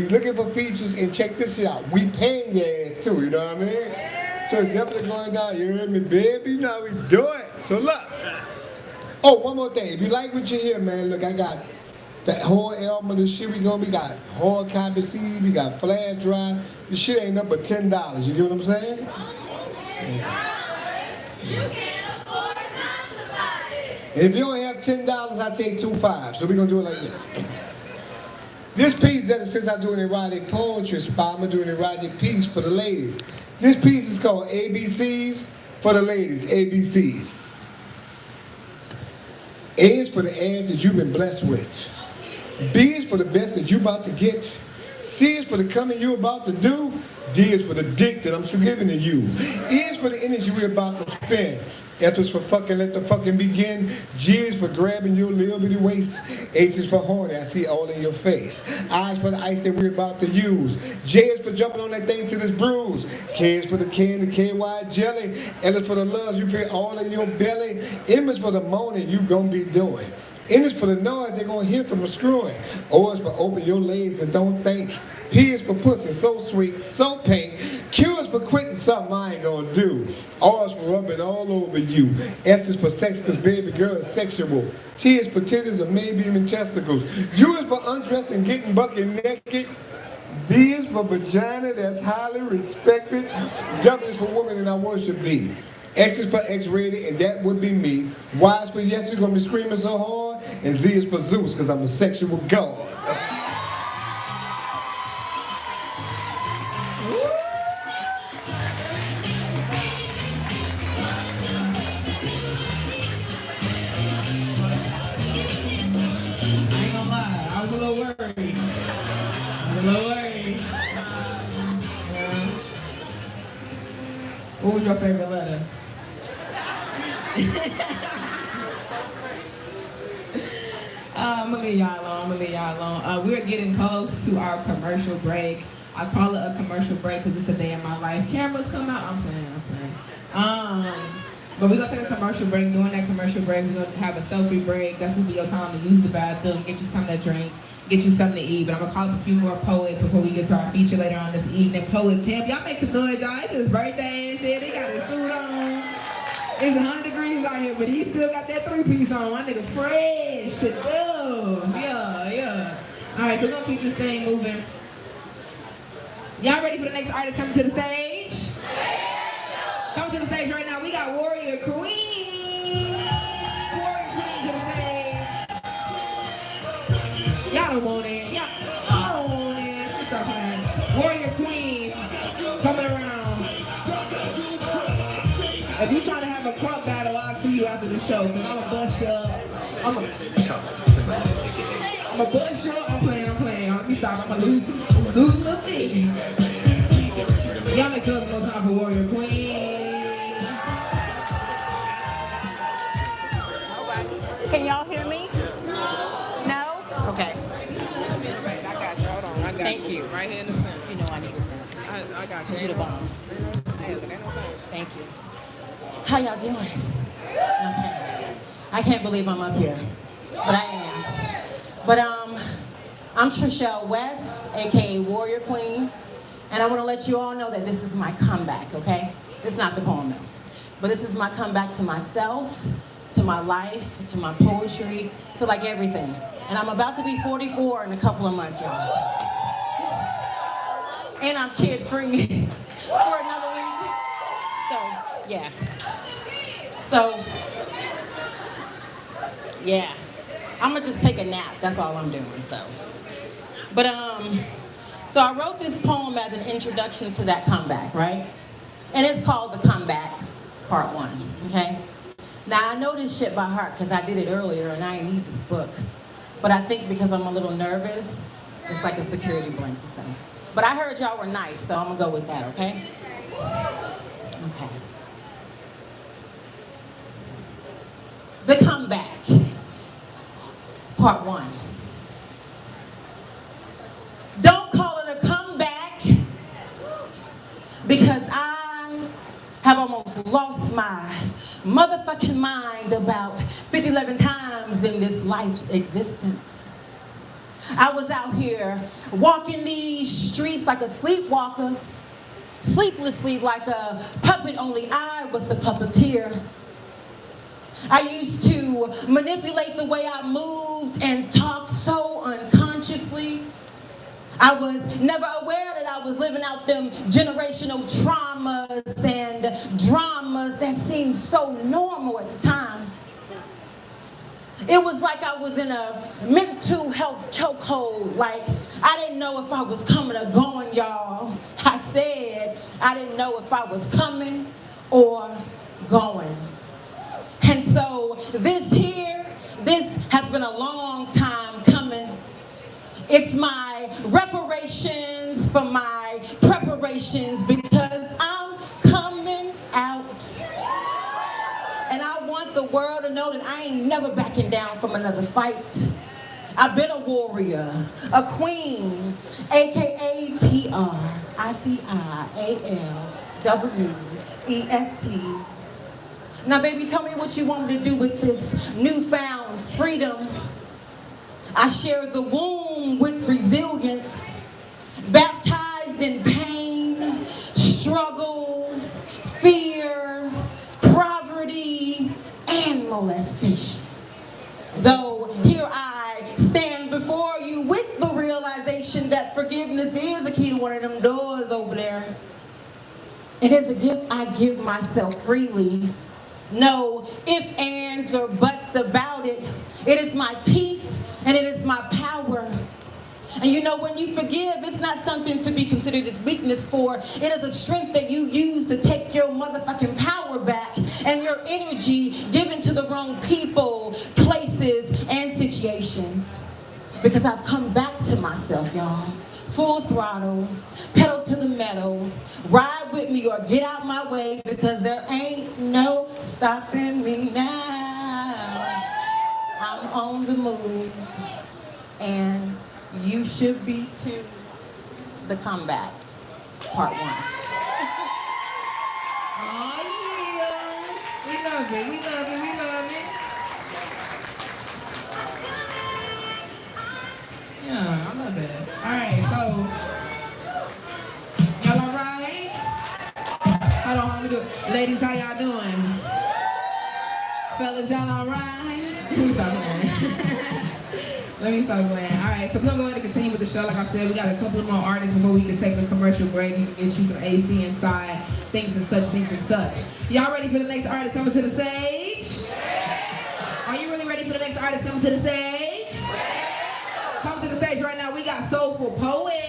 looking for features, and check this shit out. We paying your ass too, you know what I mean? So it's definitely going down. You heard me, baby? You know how we do it. So look. Oh, one more thing. If you like what you hear, man, look, I got that whole album of the shit we got hard copy CD, we got flash drive. This shit ain't nothing but $10. You get what I'm saying? You can't afford not to buy it. And if you only have $10, I take 2 5. So we're gonna do it like this. This piece, since I do an erotic poetry spot, I'm gonna do an erotic piece for the ladies. This piece is called ABCs for the ladies, ABCs. A is for the ass that you've been blessed with. B is for the best that you're about to get. C is for the coming you're about to do. D is for the dick that I'm giving to you. E is for the energy we're about to spend. F is for fucking, let the fucking begin. G is for grabbing your little bitty waist. H is for horny, I see all in your face. I is for the ice that we're about to use. J is for jumping on that thing till it's bruised. K is for the K and the KY jelly. L is for the loves you feel all in your belly. M is for the moaning you gonna be doing. N is for the noise they're gonna hear from the screwing. O is for open your legs and don't think. P is for pussy, so sweet, so pink. Q is for quitting something I ain't gonna do. R is for rubbing all over you. S is for sex, cause baby girl is sexual. T is for titties or maybe even testicles. U is for undressing, getting bucket naked. V is for vagina that's highly respected. W is for women and I worship thee. X is for X-rated, and that would be me. Y is for yes, you're gonna be screaming so hard. And Z is for Zeus, cause I'm a sexual god. What was your favorite letter? I'm gonna leave y'all alone. We're getting close to our commercial break. I call it a commercial break because it's a day in my life. Cameras come out, I'm playing. But we're gonna take a commercial break. During that commercial break, we're gonna have a selfie break. That's gonna be your time to use the bathroom, get you something to drink, get you something to eat. But I'm gonna call up a few more poets before we get to our feature later on this evening. Poet Pimp, y'all make some noise, y'all. It's his birthday and shit. He got his suit on. It's 100 degrees out here, but he still got that 3-piece on. My nigga fresh to go. Yeah. All right, so we're gonna keep this thing moving. Y'all ready for the next artist coming to the stage? Coming to the stage right now, we got Warrior Queen. Warrior Queen to the stage. Y'all don't want it. Y'all don't want it. Stop playing. Warrior Queen coming around. If you trying to have a crunk battle, I'll see you after the show, because I'm going to bust you up. I'm going to bust you up. I'm playing. Let me stop. I'm going to lose my thing. Y'all make sure there's no time for Warrior Queen. Can y'all hear me? No? Okay. I got you. Hold on. I got Thank you. Right here in the center. You know I needed that. I got you. You're the bomb. Ain't no Thank you. How y'all doing? Okay. I can't believe I'm up here, but I am. But I'm Trishelle West, aka Warrior Queen, and I want to let you all know that this is my comeback. Okay? This is not the poem though, but this is my comeback to myself, to my life, to my poetry, to like everything. And I'm about to be 44 in a couple of months, y'all. And I'm kid-free for another week. So, yeah. So, yeah. I'm gonna just take a nap. That's all I'm doing. So, but so I wrote this poem as an introduction to that comeback, right? And it's called The Comeback, Part 1. Okay. Now I know this shit by heart because I did it earlier and I ain't need this book. But I think because I'm a little nervous, it's like a security blanket. So. But I heard y'all were nice, so I'm gonna go with that. Okay. Okay. The Comeback, Part 1. Don't call it a comeback because I have almost lost my motherfucking mind about 11 times in this life's existence. I was out here walking these streets like a sleepwalker, sleeplessly like a puppet, only I was the puppeteer. I used to manipulate the way I moved and talk so unconsciously. I was never aware that I was living out them generational traumas and dramas that seemed so normal at the time. It was like I was in a mental health chokehold, like I didn't know if I was coming or going, y'all. I said I didn't know if I was coming or going. And so this has been a long time coming. It's my reparations for my preparations because I'm coming out. And I want the world to know that I ain't never backing down from another fight. I've been a warrior, a queen, AKA TRICIALWEST. Now, baby, tell me what you want me to do with this newfound freedom. I share the womb with resilience, baptized in pain, struggle, fear, poverty, and molestation. Though here I stand before you with the realization that forgiveness is a key to one of them doors over there. It is a gift I give myself freely. No ifs, ands, or buts about it. It is my peace and it is my power. And you know, when you forgive, it's not something to be considered as weakness for. It is a strength that you use to take your motherfucking power back and your energy given to the wrong people, places, and situations. Because I've come back to myself, y'all. Full throttle, pedal to the metal, ride with me or get out my way because there ain't no stopping me now. I'm on the move and you should be too. The Comeback, Part 1. Oh yeah, we love it, we love it, we love it. Yeah, I love it. All right, so y'all all right? Hold on, let me do it. Ladies, how y'all doing? Fellas, y'all all right? Let me stop playing. Let me stop playing. All right, so we're gonna go ahead and continue with the show. Like I said, we got a couple of more artists before we can take a commercial break. You can get you some AC inside, things and such, things and such. Y'all ready for the next artist coming to the stage? Are you really ready for the next artist coming to the stage? Coming to the stage right now, we got Souful Poetic.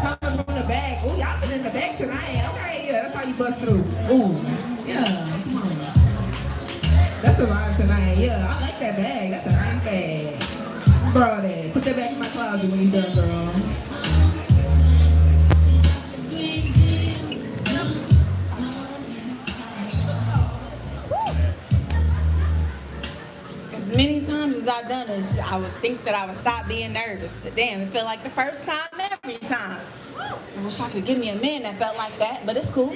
Coming from the back. Ooh, y'all sitting in the back tonight. Okay, yeah, that's how you bust through. Ooh, yeah, come on. That's the vibe tonight. Yeah, I like that bag. That's a nice bag. Borrow that. Put that back in my closet when you're done, girl. As many times as I've done this, I would think that I would stop being nervous. But damn, it felt like the first time every time. I wish I could give me a man that felt like that, but it's cool.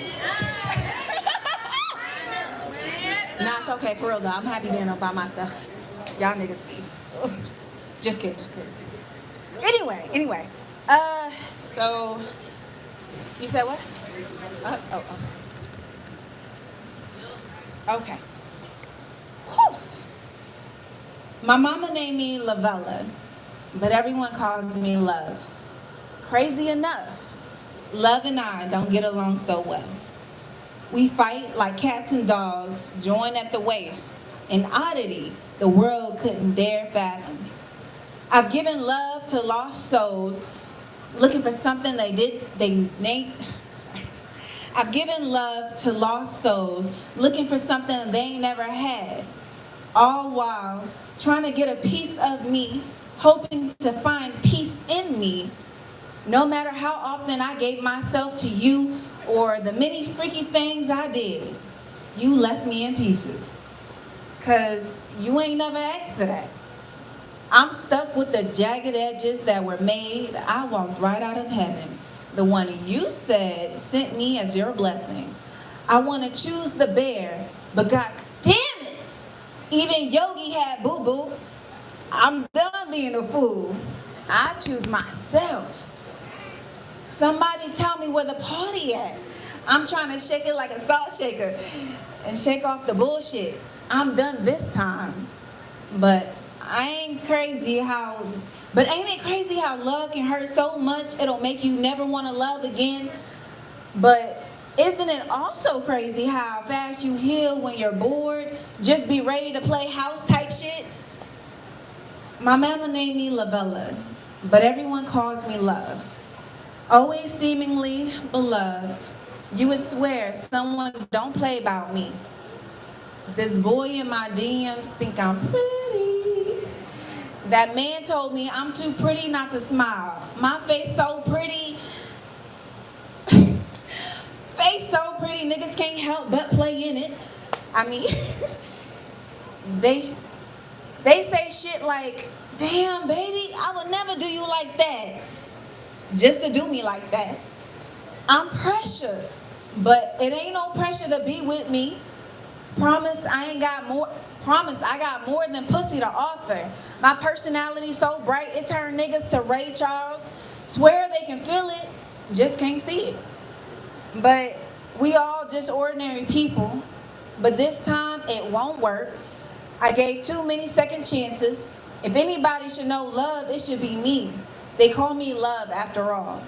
Nah, it's okay, for real though. I'm happy being up by myself. Y'all niggas be. Ugh. Just kidding, just kidding. Anyway. So, you said what? Okay. Okay. Whew. My mama named me Lavella, but everyone calls me Love. Crazy enough, Love and I don't get along so well. We fight like cats and dogs, join at the waist. An oddity, the world couldn't dare fathom. I've given love to lost souls looking for something I've given love to lost souls looking for something they never had, all while trying to get a piece of me, hoping to find peace in me. No matter how often I gave myself to you or the many freaky things I did, you left me in pieces. 'Cause you ain't never asked for that. I'm stuck with the jagged edges that were made. I walked right out of heaven. The one you said sent me as your blessing. I want to choose the bear, but god damn it, even Yogi had boo-boo. I'm done being a fool. I choose myself. Somebody tell me where the party at. I'm trying to shake it like a salt shaker and shake off the bullshit. I'm done this time. But ain't it crazy how love can hurt so much it'll make you never want to love again? But isn't it also crazy how fast you heal when you're bored? Just be ready to play house type shit? My mama named me Lavella, but everyone calls me Love. Always seemingly beloved. You would swear someone don't play about me. This boy in my DMs think I'm pretty. That man told me I'm too pretty not to smile. My face so pretty. Face so pretty, niggas can't help but play in it. I mean, they say shit like, damn baby, I would never do you like that. Just to do me like that. I'm pressured, but it ain't no pressure to be with me. Promise I got more than pussy to offer. My personality so bright, it turned niggas to Ray Charles. Swear they can feel it, just can't see it. But we all just ordinary people. But this time, it won't work. I gave too many second chances. If anybody should know love, it should be me. They call me Love after all.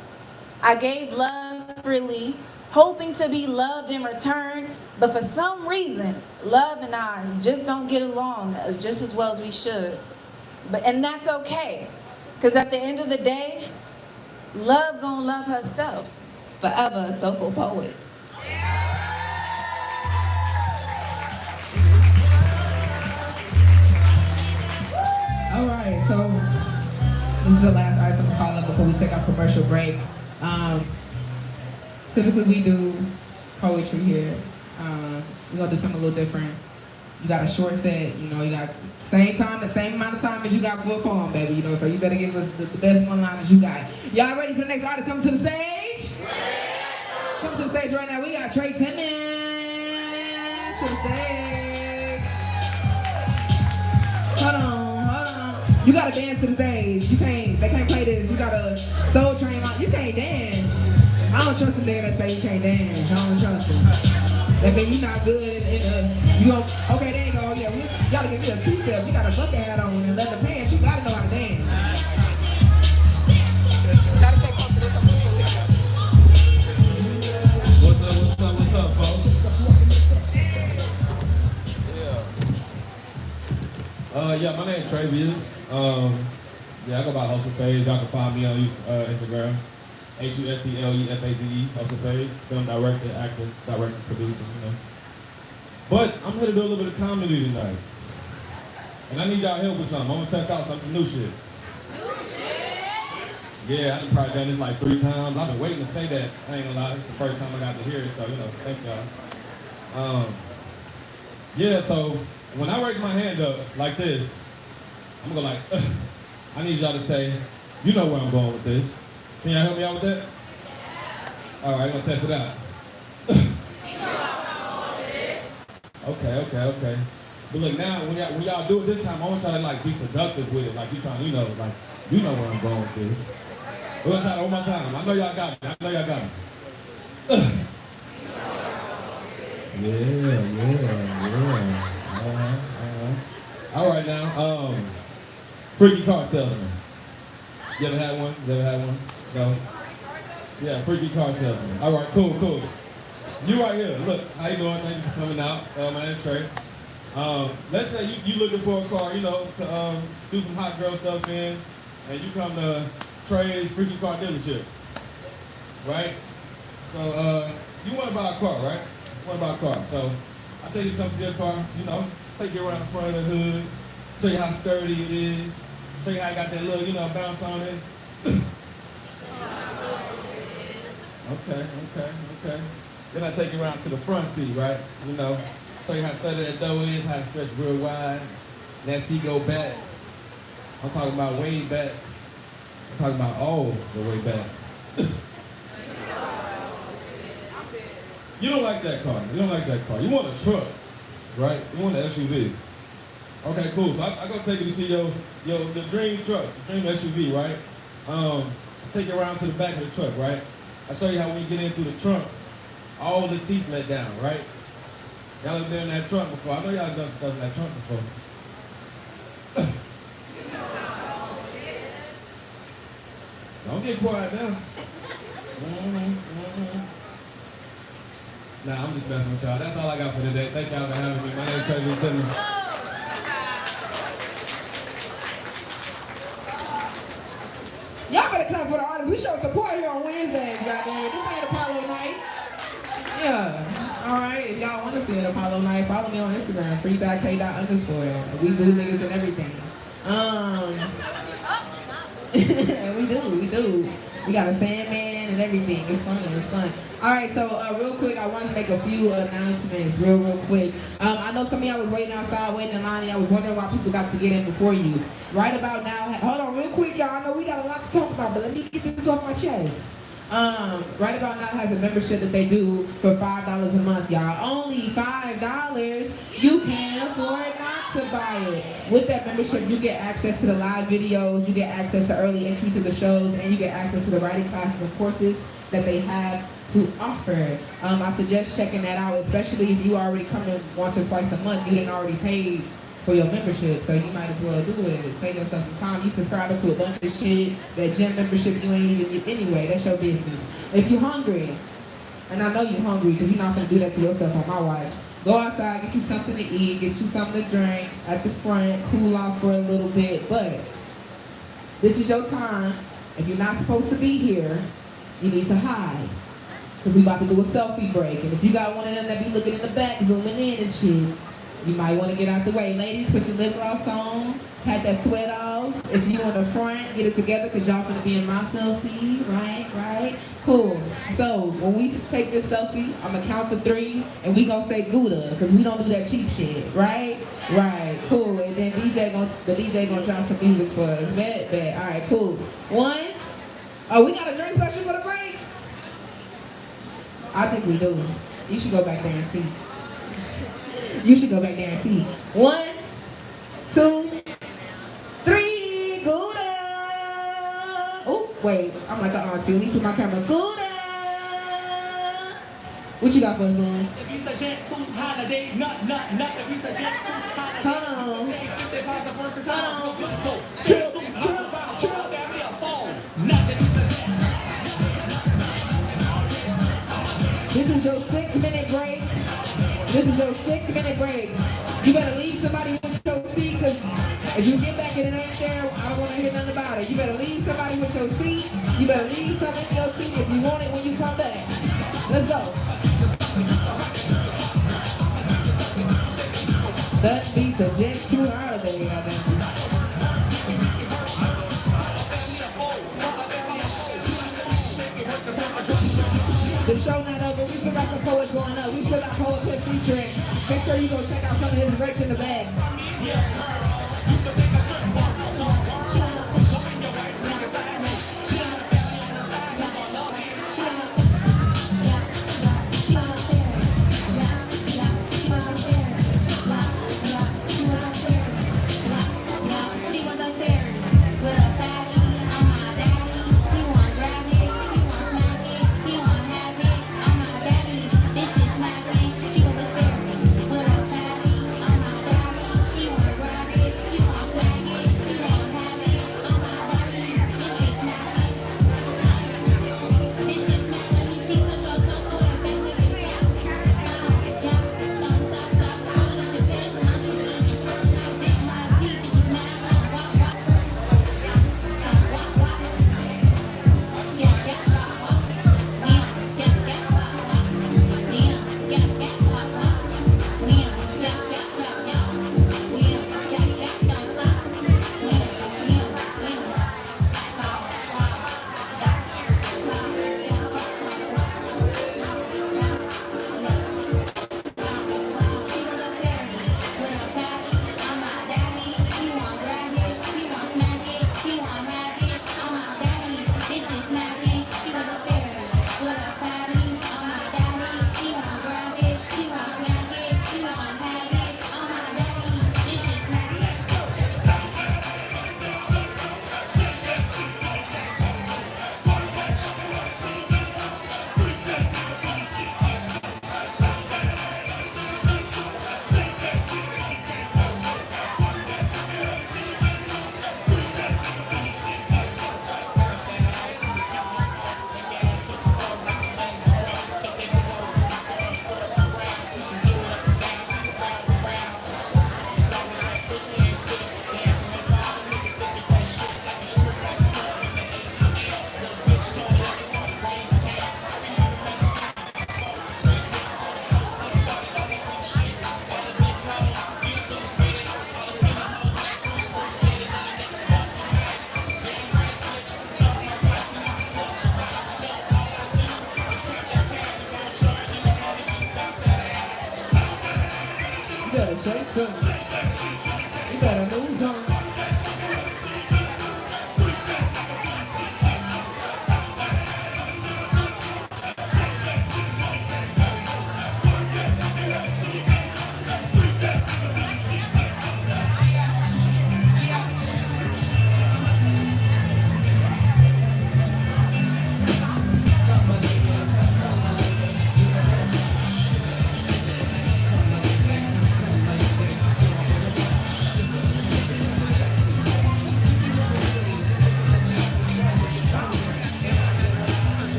I gave love freely, hoping to be loved in return, but for some reason, love and I just don't get along just as well as we should. And that's okay, because at the end of the day, love gonna love herself. Forever a soulful poet. All right, so this is the last artist I'm gonna call up before we take our commercial break. Typically we do poetry here. We're gonna do something a little different. You got a short set, you know, you got the same amount of time as you got for a poem, baby, you know, so you better give us the best one-liners you got. Y'all ready for the next artist coming to the stage? Come to the stage right now. We got Trey Timmons to the stage. Hold on. You gotta dance to the stage. They can't play this. You gotta soul train on. You can't dance. I don't trust a nigga that say you can't dance. I don't trust him. That mean you not good okay, there you go. Yeah, you gotta give me a two-step. You got a bucket hat on and leather pants. You gotta know how to dance. Gotta stay close to this. What's up, folks? Yeah, my name's Trey Basil. I go by Hustle Paige. Y'all can find me on Instagram. HUSTLEFAZE, Hustle Paige. Film director, actor, producer, you know. But I'm here to do a little bit of comedy tonight. And I need y'all help with something. I'm gonna test out some new shit. Yeah, I've probably done this like 3 times. I've been waiting to say that. I ain't gonna lie, it's the first time I got to hear it, so, you know, thank y'all. So when I raise my hand up like this, I'm gonna go like, I need y'all to say, you know where I'm going with this. Can y'all help me out with that? All right, I'm gonna test it out. Okay. But look, now when y'all do it this time, I want y'all to like be seductive with it. Like you trying, you know where I'm going with this. We're gonna try it one more time. I know y'all got me. Yeah. All right now, freaky car salesman. You ever had one? No? Yeah, freaky car salesman. All right, cool. You right here. Look, how you doing? Thank you for coming out. My name's Trey. Let's say you looking for a car, you know, to do some hot girl stuff in, and you come to Trey's freaky car dealership, right? So you want to buy a car, right? You want to buy a car. So I tell you to come see a car, you know, take you around the front of the hood, show you how sturdy it is, show you how it got that little, you know, bounce on it. Okay. Then I take you around to the front seat, right? You know, show you how sturdy that door is, how it stretched real wide. That seat go back. I'm talking about way back. I'm talking about all the way back. You don't like that car. You don't like that car. You want a truck, right? You want an SUV. Okay, cool. So I go take you to see your dream truck, the dream SUV, right? I take you around to the back of the truck, right? I show you how when you get in through the trunk, all the seats let down, right? Y'all have been in that trunk before. I know y'all done stuff in that trunk before. Don't get quiet now. Nah, I'm just messing with y'all. That's all I got for today. Thank y'all for having me. My name is Trey. Y'all better clap for the artists. We show support here on Wednesdays, goddamn. This ain't Apollo night. Yeah. All right. If y'all want to see an Apollo night, follow me on Instagram, free.k._. We do niggas and everything. We do. We got a Sandman and everything. It's fun. All right, so real quick, I wanted to make a few announcements real quick. I know some of y'all was waiting outside, waiting in line, and y'all was wondering why people got to get in before you. Right about now, hold on real quick, y'all. I know we got a lot to talk about, but let me get this off my chest. Right about now has a membership that they do for $5 a month, y'all. Only $5. You can afford not to buy it. With that membership, you get access to the live videos, you get access to early entry to the shows, and you get access to the writing classes and courses that they have to offer. I suggest checking that out, especially if you already come in once or twice a month. You didn't already pay for your membership, so you might as well do it. Save yourself some time. You subscribing to a bunch of shit, that gym membership you ain't even get anyway. That's your business. If you're hungry, and I know you're hungry because you're not gonna do that to yourself on my watch, go outside, get you something to eat, get you something to drink at the front, cool off for a little bit. But this is your time. If you're not supposed to be here, you need to hide. Because we about to do a selfie break. And if you got one of them that be looking in the back, zooming in and shit, you might want to get out the way. Ladies, put your lip gloss on, pat that sweat off. If you on the front, get it together because y'all finna be in my selfie, right? Cool. So when we take this selfie, I'm gonna count to 3 and we gonna say Gouda because we don't do that cheap shit, right? Right, cool. And then the DJ gonna drop some music for us. Bet. All right, cool. 1. Oh, we got a drink special for the break? I think we do. You should go back there and see. 1, 2, 3, Gouda! Oh, wait, I'm like an auntie. Let me put my camera. Gouda! What you got for us, man? Hold on. Chill. This is your 6-minute break. You better leave somebody with your seat, because if you get back and it ain't there, I don't want to hear nothing about it. You better leave somebody with your seat. You better leave something in your seat if you want it when you come back. Let's go. That beats a jet shoot holiday, I think. The show not over. We still got some poets going up. We still got Poetic featuring. Make sure you go check out some of his merch in the bag.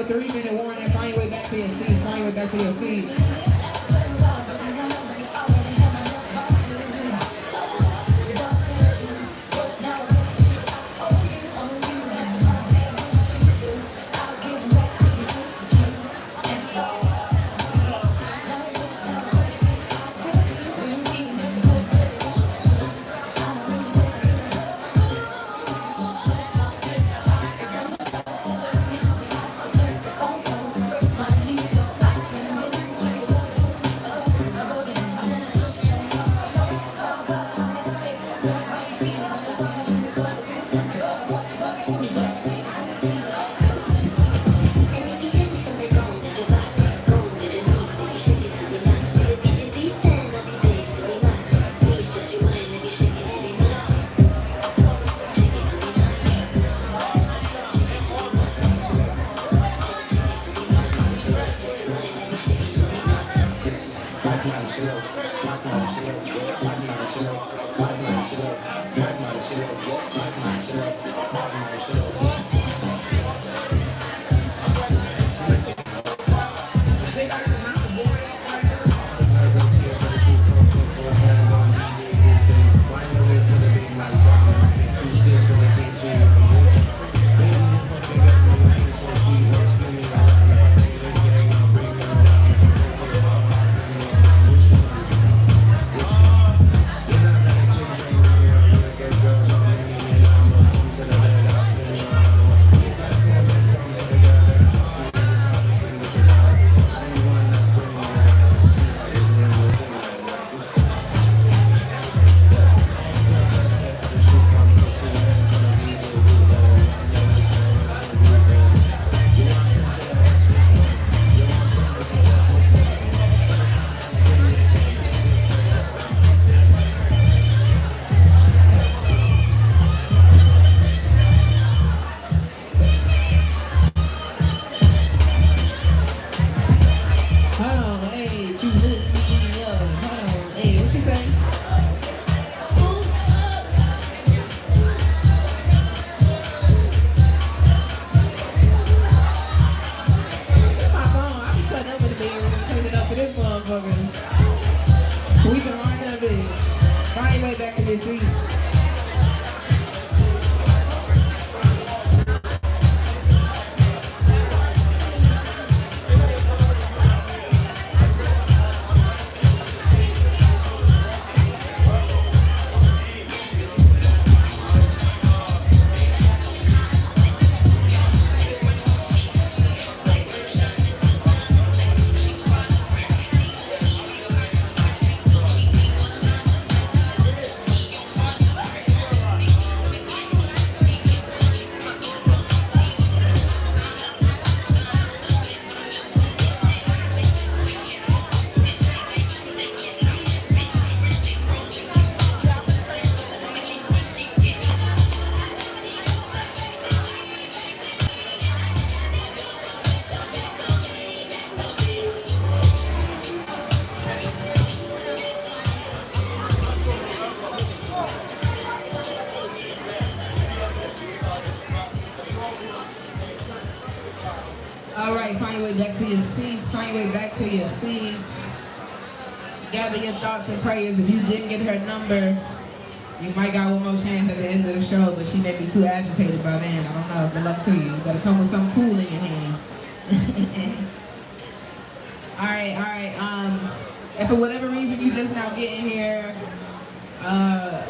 3-minute warning. Find your way back to your seats. Find your way back to your seats. All right, find your way back to your seats. Find your way back to your seats. Gather your thoughts and prayers. If you didn't get her number, you might got one more chance at the end of the show, but she may be too agitated by then. I don't know. Good luck to you. You better come with something cool in your hand. All right. If for whatever reason you just now getting here,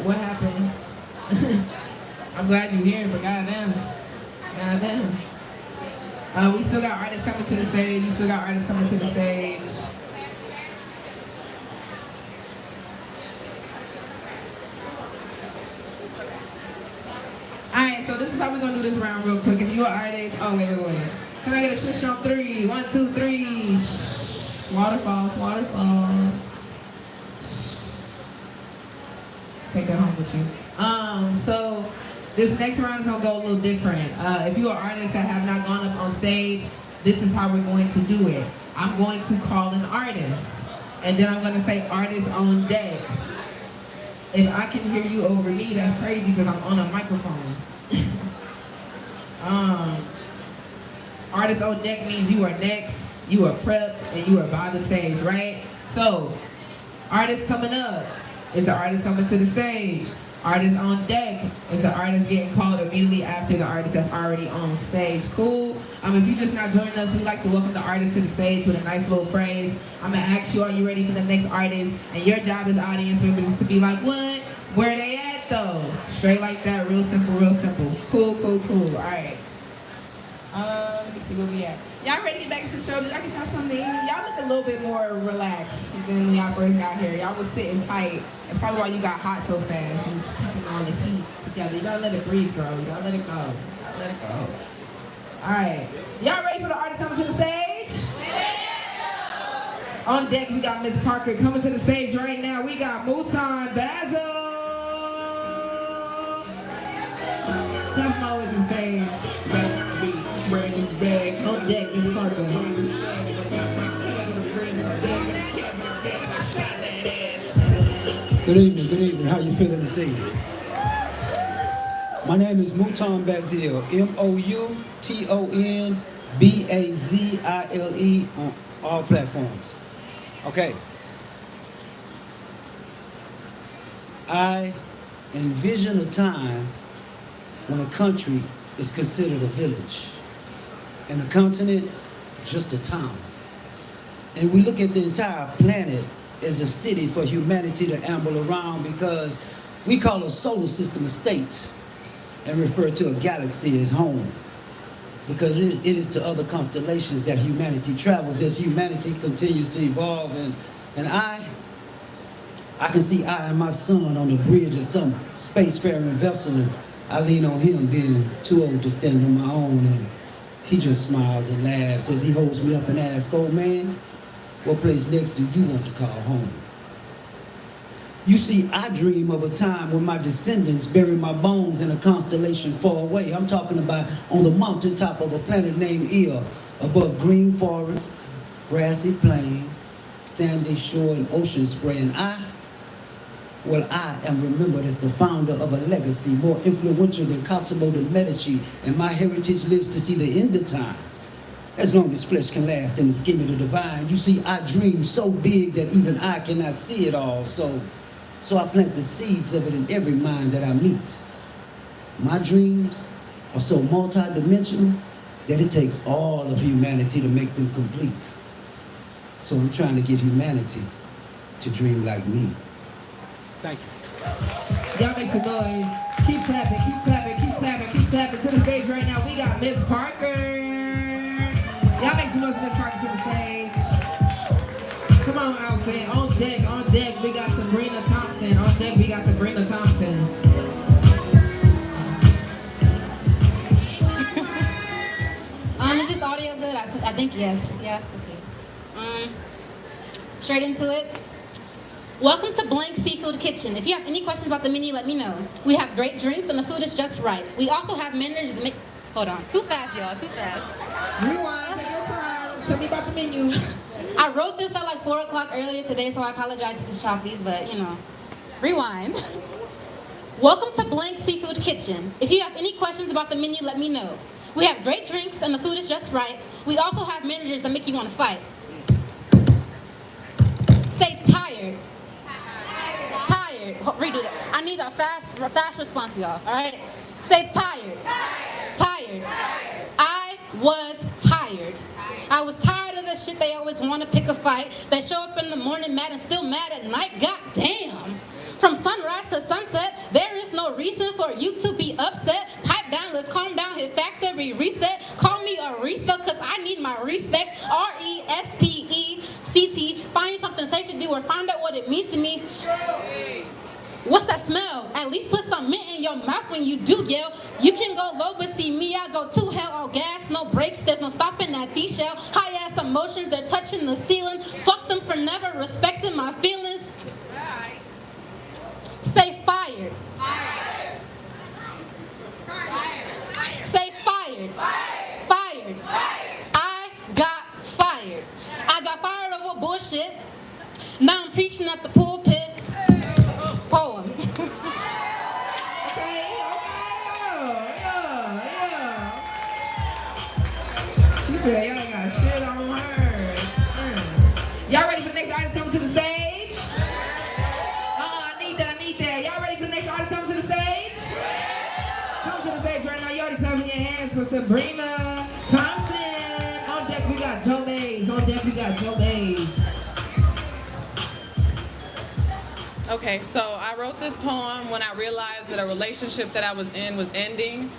what happened? I'm glad you're here, but goddamn. We still got artists coming to the stage. Alright, so this is how we're gonna do this round real quick. If you're an artist, oh wait. Can I get a shush on 3? 1, 2, 3. Waterfalls. Take that home with you. So this next round is gonna go a little different. If you're an artist that have not gone up on stage, this is how we're going to do it. I'm going to call an artist, and then I'm gonna say artist on deck. If I can hear you over me, that's crazy because I'm on a microphone. Artist on deck means you are next, you are prepped, and you are by the stage, right? So, artist coming up is the artist coming to the stage. Artist on deck is the artist getting called immediately after the artist that's already on stage. Cool? If you're just not joining us, we like to welcome the artist to the stage with a nice little phrase. I'm gonna ask you, are you ready for the next artist? And your job as audience members is to be like, what? Where they at though? Straight like that, real simple, real simple. Cool, cool, cool. All right. Let me see where we at. Y'all ready to get back into the show? Did I get y'all something to eat? Y'all look a little bit more relaxed than when y'all first got here. Y'all was sitting tight. That's probably why you got hot so fast. You was keeping all the heat together. You gotta let it breathe, girl. You gotta let it go. You gotta let it go. All right. Y'all ready for the artist coming to the stage? Yeah. On deck, we got Miss Parker coming to the stage right now. We got Muton, Basil. Tempo is the stage. On deck, Miss Parker. Good evening, good evening. How you feeling this evening? My name is Muton Basil, Moutonbazile on all platforms. Okay. I envision a time when a country is considered a village and a continent just a town. And we look at the entire planet as a city for humanity to amble around because we call a solar system a state and refer to a galaxy as home because it is to other constellations that humanity travels as humanity continues to evolve. And I can see I and my son on the bridge of some spacefaring vessel, and I lean on him being too old to stand on my own, and he just smiles and laughs as he holds me up and asks, "Old man, what place next do you want to call home?" You see, I dream of a time when my descendants bury my bones in a constellation far away. I'm talking about on the mountaintop of a planet named Ea, above green forest, grassy plain, sandy shore, and ocean spray. And I am remembered as the founder of a legacy more influential than Cosimo de Medici, and my heritage lives to see the end of time. As long as flesh can last in the scheme of the divine. You see, I dream so big that even I cannot see it all. So I plant the seeds of it in every mind that I meet. My dreams are so multidimensional that it takes all of humanity to make them complete. So I'm trying to get humanity to dream like me. Thank you. Y'all make some noise. Keep clapping, keep clapping, keep clapping, keep clapping. To the stage right now, we got Miss Parker. Y'all make some noise for Miss Parker to the stage. Come on, outfit. On deck, we got Sabrina Thompson. On deck, we got Sabrina Thompson. Is this audio good? I think yes. Yeah, okay. Straight into it. Welcome to Blank Seafood Kitchen. If you have any questions about the menu, let me know. We have great drinks and the food is just right. We also have managers that make... Hold on. Too fast, y'all. Too fast. Rewind. Take your time. Tell me about the menu. I wrote this at like 4 o'clock earlier today, so I apologize if it's choppy, but you know. Rewind. Welcome to Blank Seafood Kitchen. If you have any questions about the menu, let me know. We have great drinks and the food is just right. We also have managers that make you want to fight. Say tired. Tired. Redo that. I need a fast response, y'all. All right? Say tired. Tired. I was tired. I was tired of the shit they always want to pick a fight. They show up in the morning mad and still mad at night. God damn. From sunrise to sunset, there is no reason for you to be upset. Pipe down, let's calm down, hit factory reset. Call me Aretha, cause I need my respect. RESPECT. Find something safe to do or find out what it means to me. What's that smell? At least put some mint in your mouth when you do yell. You can go low, but see me, I go to hell. All gas, no brakes, there's no stopping at these shell. High ass emotions, they're touching the ceiling. Fuck them for never respecting my feelings. Say fired. Fired. Say fired. Fired. I got fired. I got fired over bullshit. Now I'm preaching at the pulpit. Poem. artist coming to the stage? I need that. Y'all ready for the next artist coming to the stage? Come to the stage right now. You already clapping your hands for Sabrina Thompson. On deck, we got Joe Baze. Okay, so I wrote this poem when I realized that a relationship that I was in was ending,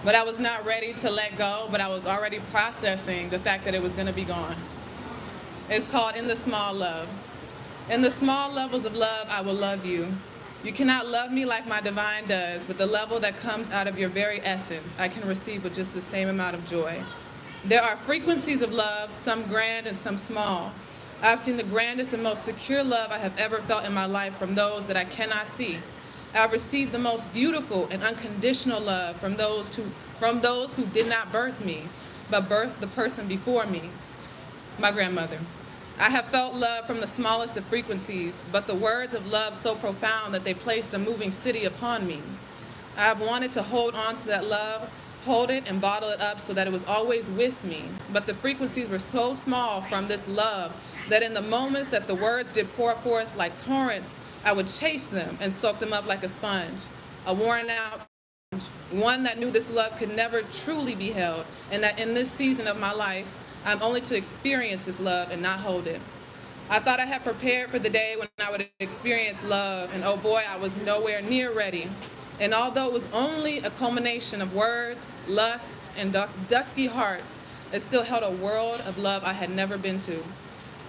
but I was not ready to let go, but I was already processing the fact that it was gonna be gone. It's called In the Small Love. In the small levels of love, I will love you. You cannot love me like my divine does, but the level that comes out of your very essence, I can receive with just the same amount of joy. There are frequencies of love, some grand and some small. I've seen the grandest and most secure love I have ever felt in my life from those that I cannot see. I've received the most beautiful and unconditional love from those who did not birth me, but birthed the person before me, my grandmother. I have felt love from the smallest of frequencies, but the words of love so profound that they placed a moving city upon me. I have wanted to hold on to that love, hold it and bottle it up so that it was always with me, but the frequencies were so small from this love that in the moments that the words did pour forth like torrents, I would chase them and soak them up like a sponge, a worn out sponge, one that knew this love could never truly be held, and that in this season of my life, I'm only to experience this love and not hold it. I thought I had prepared for the day when I would experience love, and oh boy, I was nowhere near ready. And although it was only a culmination of words, lust, and dusky hearts, it still held a world of love I had never been to.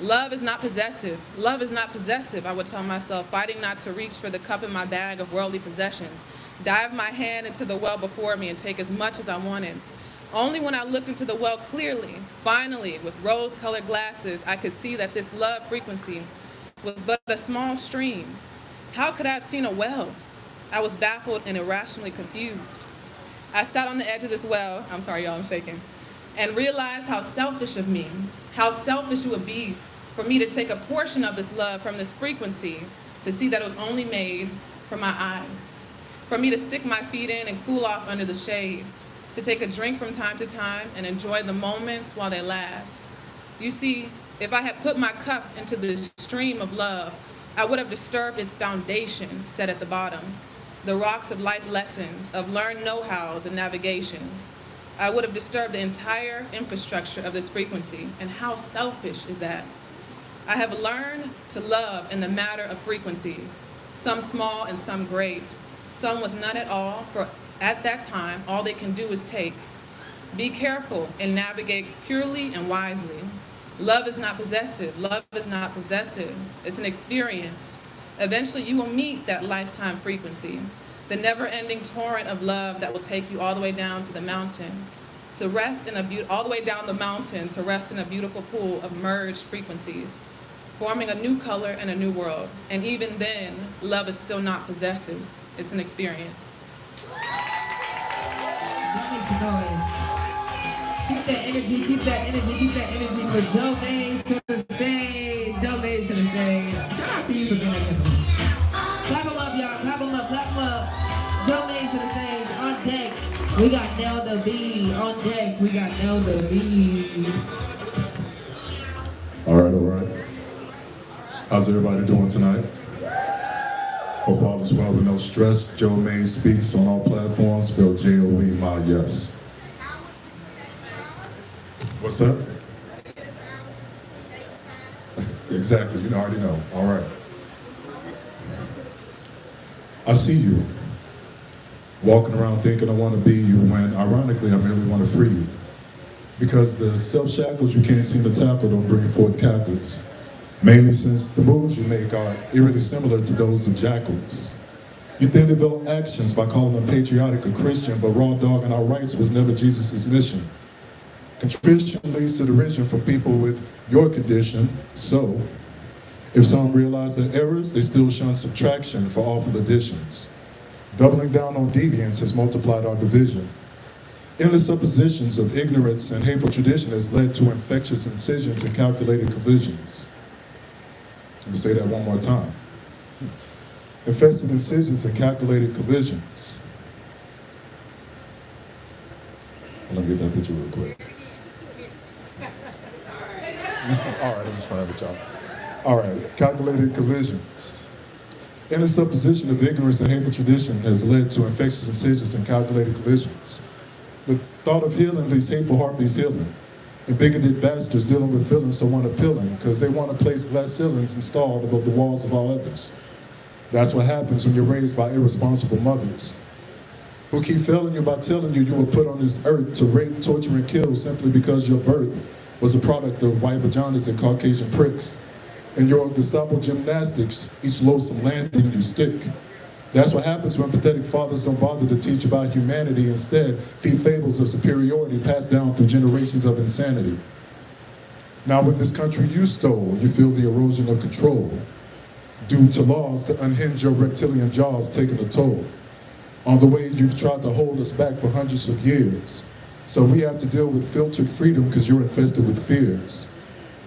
Love is not possessive. Love is not possessive, I would tell myself, fighting not to reach for the cup in my bag of worldly possessions, dive my hand into the well before me and take as much as I wanted. Only when I looked into the well clearly, finally, with rose-colored glasses, I could see that this love frequency was but a small stream. How could I have seen a well? I was baffled and irrationally confused. I sat on the edge of this well, I'm sorry y'all, I'm shaking, and realized how selfish of me, how selfish it would be for me to take a portion of this love from this frequency to see that it was only made for my eyes, for me to stick my feet in and cool off under the shade, to take a drink from time to time and enjoy the moments while they last. You see, if I had put my cup into this stream of love, I would have disturbed its foundation set at the bottom, the rocks of life lessons, of learned know-hows and navigations. I would have disturbed the entire infrastructure of this frequency, and how selfish is that? I have learned to love in the matter of frequencies, some small and some great, some with none at all, for at that time, all they can do is take. Be careful and navigate purely and wisely. Love is not possessive. Love is not possessive. It's an experience. Eventually, you will meet that lifetime frequency, the never-ending torrent of love that will take you all the way down to the mountain, to rest in all the way down the mountain, to rest in a beautiful pool of merged frequencies, forming a new color and a new world. And even then, love is still not possessive. It's an experience. Keep that energy for Joe Baze to the stage. Joe Baze to the stage. Shout out to you for being here. Clap him up, y'all. Clap him up. Joe Baze to the stage. On deck, we got Nell the B. On deck, we got Nell the B. All right. How's everybody doing tonight? Hope all is well with no stress. Joe Baze speaks on all platforms, spelled J-O-E, my yes. What's up? Exactly, you already know. All right. I see you walking around thinking I want to be you when, ironically, I merely want to free you. Because the self-shackles you can't seem to tackle don't bring forth cackles. Mainly since the moves you make are eerily similar to those of jackals. You then develop actions by calling them patriotic or Christian, but raw dogging our rights was never Jesus' mission. Contrition leads to derision from people with your condition, so if some realize their errors, they still shun subtraction for awful additions. Doubling down on deviance has multiplied our division. Endless suppositions of ignorance and hateful tradition has led to infectious incisions and calculated collisions. Let me say that one more time. Infested incisions and calculated collisions. Let me get that picture real quick. All right, I'm just playing with y'all. All right, calculated collisions. Inner supposition of ignorance and hateful tradition has led to infectious incisions and calculated collisions. The thought of healing leaves hateful heartbeats healing. And bigoted bastards dealing with feelings so unappealing because they want to place glass ceilings installed above the walls of all others. That's what happens when you're raised by irresponsible mothers who keep failing you by telling you were put on this earth to rape, torture, and kill simply because your birth was a product of white vaginas and Caucasian pricks. In your Gestapo gymnastics, each loathsome landing you stick. That's what happens when pathetic fathers don't bother to teach about humanity, instead feed fables of superiority passed down through generations of insanity. Now with this country you stole, you feel the erosion of control due to laws to unhinge your reptilian jaws taking a toll on the ways you've tried to hold us back for hundreds of years. So we have to deal with filtered freedom because you're infested with fears.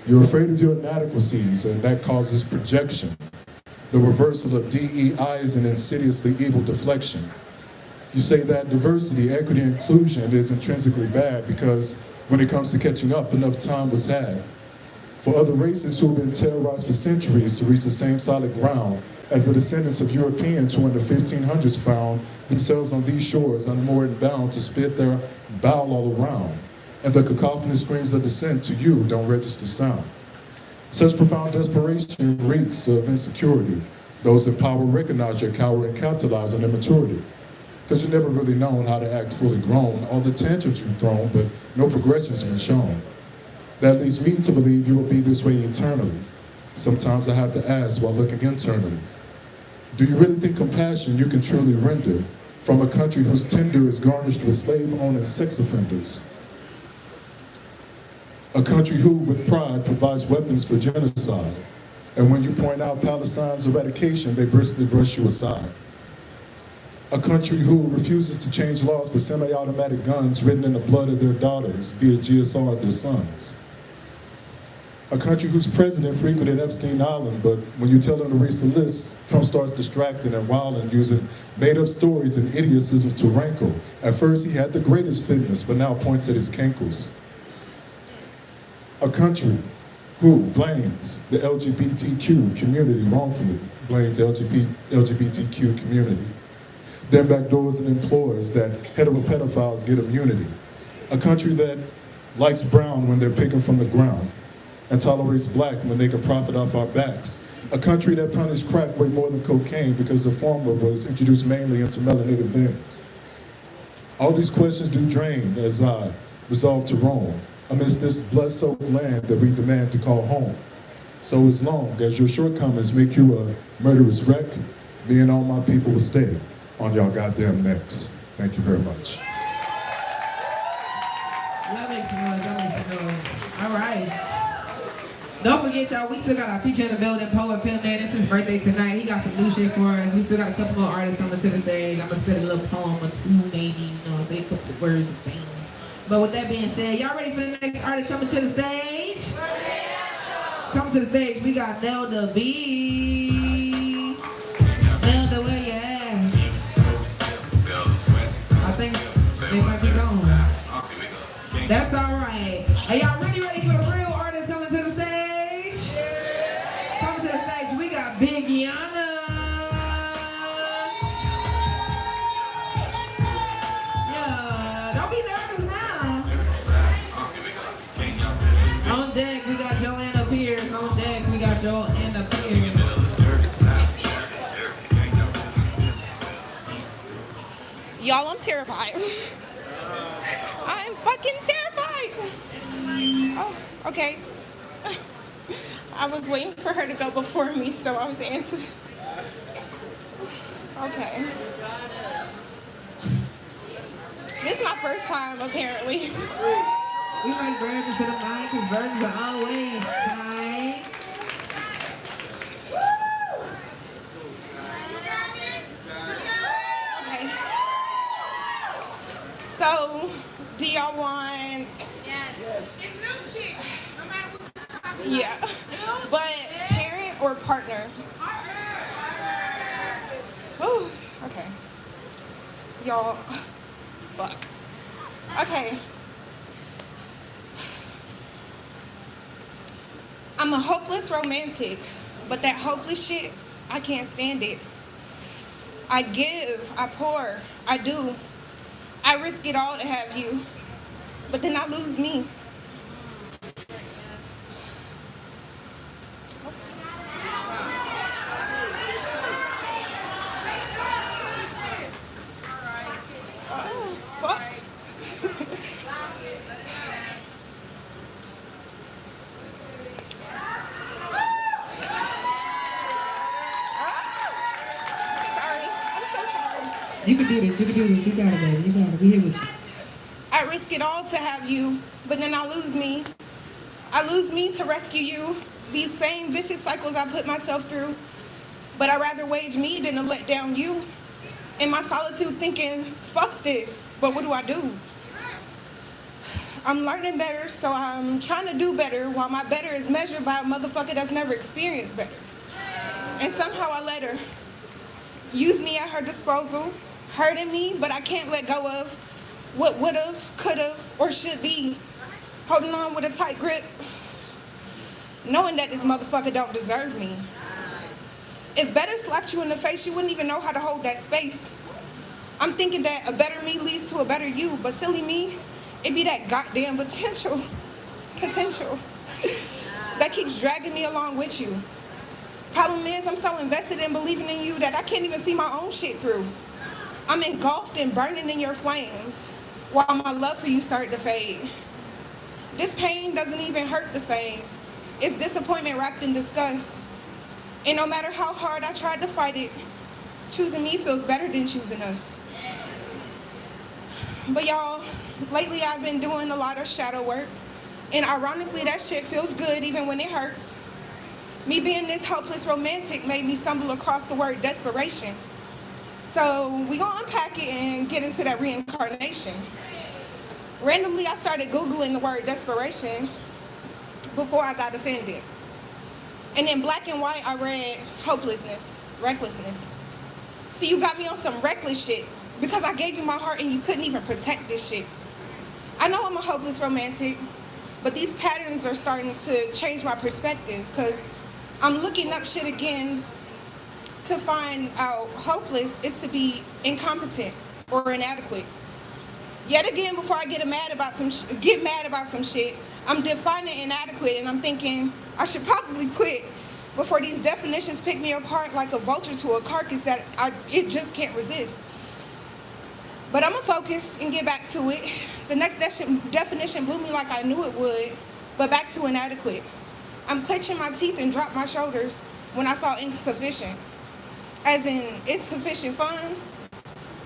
You're afraid of your inadequacies, and that causes projection. The reversal of DEI is an insidiously evil deflection. You say that diversity, equity, and inclusion is intrinsically bad because when it comes to catching up, enough time was had for other races who have been terrorized for centuries to reach the same solid ground as the descendants of Europeans who in the 1500s found themselves on these shores unmoored and bound to spit their bowel all around. And the cacophonous screams of dissent to you don't register sound. Such profound desperation reeks of insecurity. Those in power recognize your cower and capitalize on immaturity. Because you've never really known how to act fully grown. All the tantrums you've thrown, but no progression's been shown. That leads me to believe you will be this way eternally. Sometimes I have to ask while looking internally. Do you really think compassion you can truly render from a country whose tender is garnished with slave-owning sex offenders? A country who, with pride, provides weapons for genocide. And when you point out Palestine's eradication, they briskly brush you aside. A country who refuses to change laws for semi-automatic guns written in the blood of their daughters via GSR their sons. A country whose president frequented Epstein Island, but when you tell him to reach the list, Trump starts distracting and wilding, using made-up stories and idiocisms to rankle. At first, he had the greatest fitness, but now points at his cankles. A country who blames the LGBTQ community wrongfully, blames the LGBTQ community, then backdoors and implores that heteropedophiles get immunity. A country that likes brown when they're picking from the ground and tolerates black when they can profit off our backs. A country that punished crack way more than cocaine because the former was introduced mainly into melanated veins. All these questions do drain as I resolve to roam amidst this blood-soaked land that we demand to call home. So as long as your shortcomings make you a murderous wreck, me and all my people will stay on y'all goddamn necks. Thank you very much. That makes some noise, that makes some noise. All right. Don't forget, y'all, we still got our feature in the building, Poet Pimp. It's his birthday tonight. He got some new shit for us. We still got a couple more artists coming to the stage. I'm gonna spit a little poem or two, maybe, you know, say a couple of words and things. But with that being said, y'all ready for the next artist coming to the stage? Coming to the stage, we got Nelda B. Nelda, where you at? I think they might be gone. That's all right. Are y'all ready for the real artist coming to the stage? Coming to the stage, we got Big Yana. On deck, we got Delena Pierce. On deck, we got Delena Pierce. Y'all, I'm terrified. I'm fucking terrified. Oh, okay. I was waiting for her to go before me, so I was answering. Okay. This is my first time, apparently. We like versions to the mic, because versions are always tight. Okay. So, do y'all want... Yes. Yeah. But parent or partner? Oh, okay. Y'all, fuck. Okay. I'm a hopeless romantic, but that hopeless shit, I can't stand it. I give, I pour, I do. I risk it all to have you, but then I lose me. Oh, fuck. You can do this, you can do this, you got it, baby, you got it, we here with you. I risk it all to have you, but then I lose me. I lose me to rescue you. These same vicious cycles I put myself through, but I'd rather wage me than to let down you. In my solitude thinking, fuck this, but what do? I'm learning better, so I'm trying to do better, while my better is measured by a motherfucker that's never experienced better. And somehow I let her use me at her disposal, hurting me, but I can't let go of what would've, could've, or should be. Holding on with a tight grip, knowing that this motherfucker don't deserve me. If better slapped you in the face, you wouldn't even know how to hold that space. I'm thinking that a better me leads to a better you, but silly me, it be that goddamn potential that keeps dragging me along with you. Problem is, I'm so invested in believing in you that I can't even see my own shit through. I'm engulfed and burning in your flames while my love for you started to fade. This pain doesn't even hurt the same. It's disappointment wrapped in disgust. And no matter how hard I tried to fight it, choosing me feels better than choosing us. But y'all, lately I've been doing a lot of shadow work, and ironically that shit feels good even when it hurts. Me being this hopeless romantic made me stumble across the word desperation. So we gonna unpack it and get into that reincarnation. Randomly, I started Googling the word desperation before I got offended. And in black and white, I read hopelessness, recklessness. See, you got me on some reckless shit because I gave you my heart and you couldn't even protect this shit. I know I'm a hopeless romantic, but these patterns are starting to change my perspective because I'm looking up shit again to find out hopeless is to be incompetent or inadequate. Yet again, before I get mad about some shit, I'm defining inadequate and I'm thinking I should probably quit before these definitions pick me apart like a vulture to a carcass that it just can't resist. But I'm gonna focus and get back to it. The next definition blew me like I knew it would, but back to inadequate. I'm clenching my teeth and drop my shoulders when I saw insufficient. As in insufficient funds,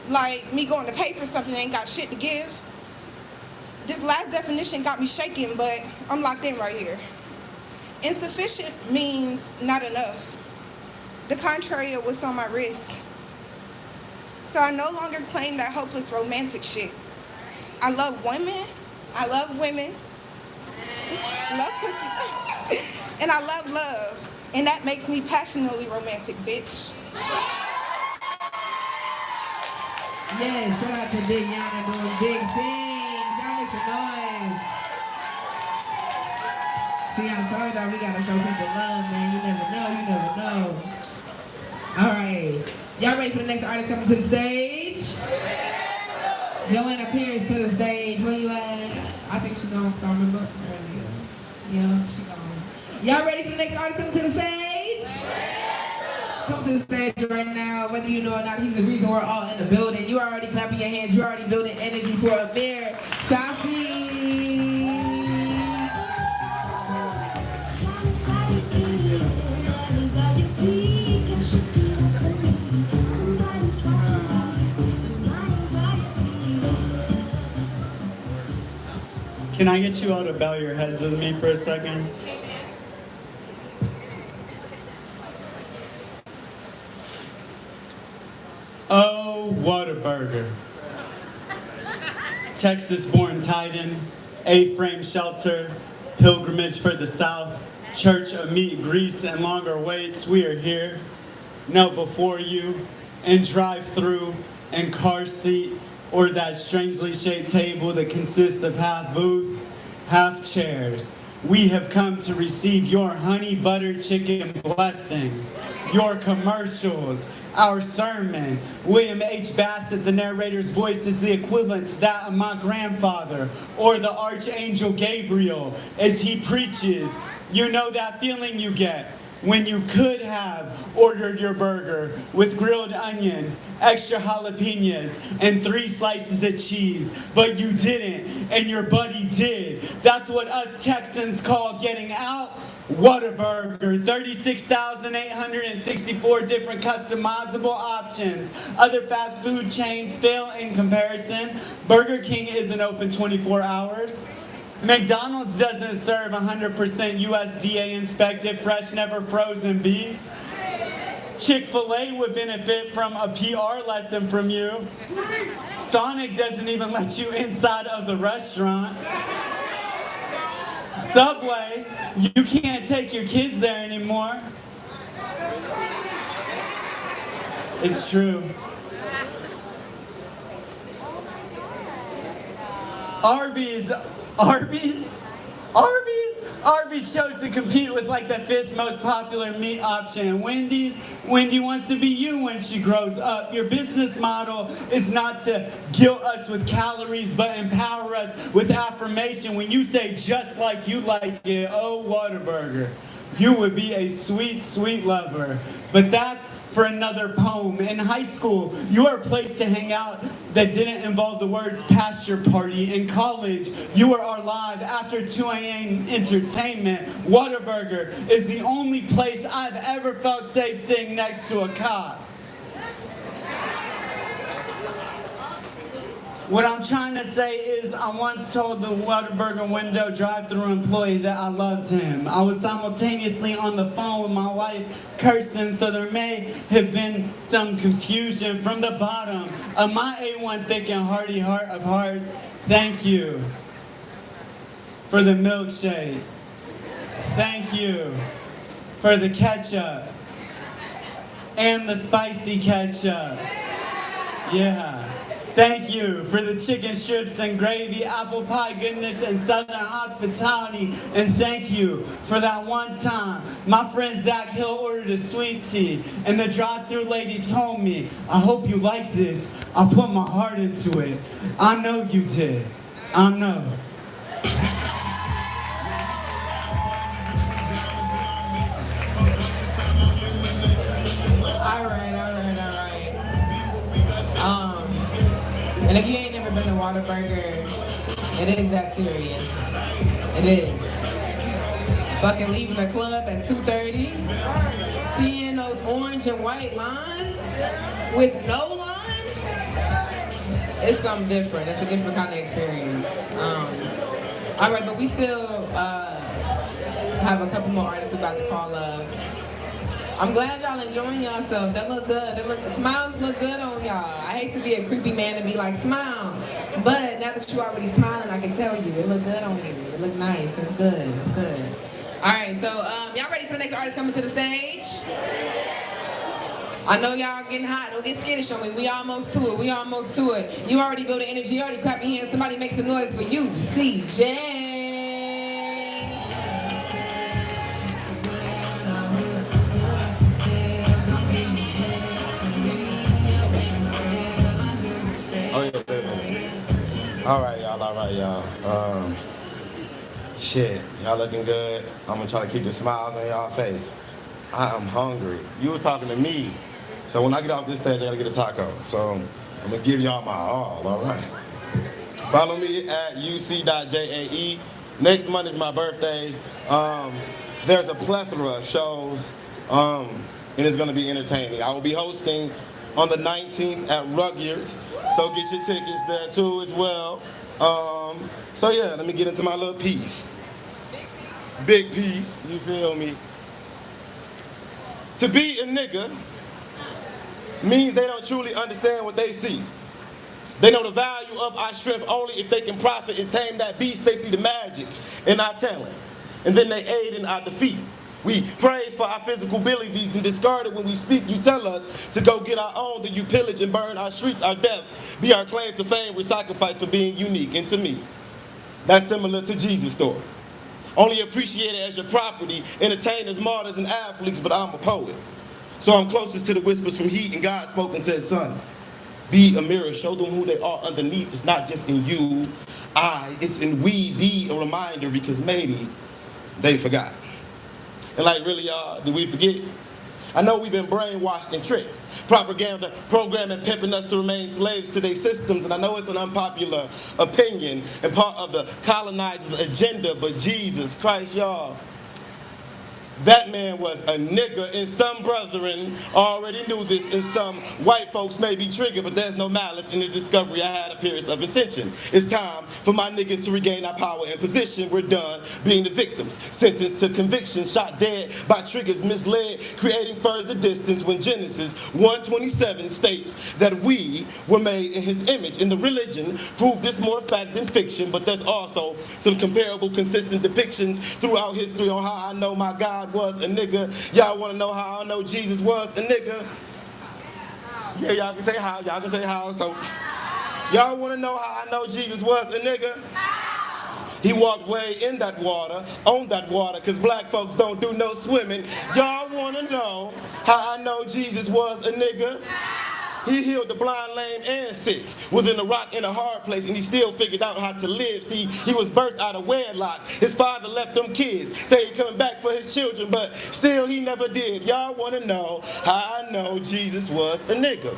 like me going to pay for something that ain't got shit to give. This last definition got me shaking, but I'm locked in right here. Insufficient means not enough. The contrary of what's on my wrist. So I no longer claim that hopeless romantic shit. I love women, love pussy, and I love love. And that makes me passionately romantic, bitch. Yes, shout out to Big Yana doing big things. Y'all make some noise. See, I told y'all we gotta show people love, man. You never know. All right. Y'all ready for the next artist coming to the stage? Joanna Pierce to the stage. Where you at? I think she's gone, because I remember earlier. Yeah, she gone. Y'all ready for the next artist coming to the stage? Come to the stage right now, whether you know or not, he's the reason we're all in the building. You already clapping your hands, you already building energy for Amir. Souful. Can I get you all to bow your heads with me for a second? Oh, Whataburger. Texas-born Titan, A-frame shelter, pilgrimage for the South, church of meat, grease, and longer waits. We are here, knelt before you, in drive-through, and car seat, or that strangely shaped table that consists of half booth, half chairs. We have come to receive your honey butter chicken blessings, your commercials, our sermon. William H. Bassett, the narrator's voice, is the equivalent to that of my grandfather or the Archangel Gabriel as he preaches. You know that feeling you get when you could have ordered your burger with grilled onions, extra jalapenos, and 3 slices of cheese, but you didn't, and your buddy did. That's what us Texans call getting out. Whataburger, 36,864 different customizable options. Other fast food chains fail in comparison. Burger King isn't open 24 hours. McDonald's doesn't serve 100% USDA inspected, fresh, never frozen beef. Chick-fil-A would benefit from a PR lesson from you. Sonic doesn't even let you inside of the restaurant. Subway, you can't take your kids there anymore. It's true. Arby's chose to compete with like the 5th most popular meat option. Wendy wants to be you when she grows up. Your business model is not to guilt us with calories, but empower us with affirmation. When you say just like you like it, oh, Whataburger, you would be a sweet, sweet lover. But that's for another poem. In high school, you were a place to hang out that didn't involve the words pasture party. In college, you were our live after 2 a.m. entertainment. Whataburger is the only place I've ever felt safe sitting next to a cop. What I'm trying to say is I once told the Whataburger window drive-thru employee that I loved him. I was simultaneously on the phone with my wife cursing, so there may have been some confusion. From the bottom of my A1 thick and hearty heart of hearts, thank you for the milkshakes. Thank you for the ketchup and the spicy ketchup. Yeah. Thank you for the chicken strips and gravy, apple pie goodness, and southern hospitality. And thank you for that one time my friend Zach Hill ordered a sweet tea, and the drive-thru lady told me, I hope you like this. I put my heart into it. I know you did. I know. And if you ain't never been to Whataburger, it is that serious. It is. Fucking leaving the club at 2:30, seeing those orange and white lines with no line, it's something different. It's a different kind of experience. All right, but we still have a couple more artists we're about to call up. I'm glad y'all enjoying yourself. That look good. Smiles look good on y'all. I hate to be a creepy man and be like, smile. But now that you're already smiling, I can tell you, it look good on you. It look nice. It's good. It's good. All right, so y'all ready for the next artist coming to the stage? I know y'all getting hot. Don't get skittish on me. We almost to it. We almost to it. You already built the energy. You already clap your hands. Somebody make some noise for you, CJ. All right, y'all. Shit, y'all looking good. I'm gonna try to keep the smiles on y'all face. I am hungry. You were talking to me. So when I get off this stage, I gotta get a taco. So I'm gonna give y'all my all right? Follow me at uc.jae. Next month is my birthday. There's a plethora of shows, and it's gonna be entertaining. I will be hosting on the 19th at Rugyards, so get your tickets there too as well. So yeah, let me get into my little piece. Big piece, you feel me? To be a nigga means they don't truly understand what they see. They know the value of our strength only if they can profit and tame that beast. They see the magic in our talents, and then they aid in our defeat. We praise for our physical abilities and discard it when we speak. You tell us to go get our own, then you pillage and burn our streets. Our death be our claim to fame. We sacrifice for being unique. And to me, that's similar to Jesus' story. Only appreciated as your property, entertainers, martyrs, and athletes, but I'm a poet. So I'm closest to the whispers from heat, and God spoke and said, son, be a mirror, show them who they are underneath. It's not just in you, it's in we. Be a reminder, because maybe they forgot. And like, really, y'all, did we forget? I know we've been brainwashed and tricked. Propaganda, programming, pimping us to remain slaves to their systems, and I know it's an unpopular opinion and part of the colonizer's agenda, but Jesus Christ, y'all, that man was a nigga, and some brethren already knew this, and some white folks may be triggered, but there's no malice in the discovery. I had appearance of intention. It's time for my niggas to regain our power and position. We're done being the victims, sentenced to conviction, shot dead by triggers, misled, creating further distance when Genesis 1:27 states that we were made in his image. And the religion proved this more fact than fiction, but there's also some comparable, consistent depictions throughout history on how I know my God was a nigga. Y'all want to know how I know Jesus was a nigga? Yeah, y'all can say how. Y'all can say how. So, y'all want to know how I know Jesus was a nigga? He walked way in that water, on that water, because black folks don't do no swimming. Y'all want to know how I know Jesus was a nigga? He healed the blind, lame, and sick. Was in a rock in a hard place, and he still figured out how to live. See, he was birthed out of wedlock. His father left them kids. Say he coming back for his children, but still he never did. Y'all want to know how I know Jesus was a nigga?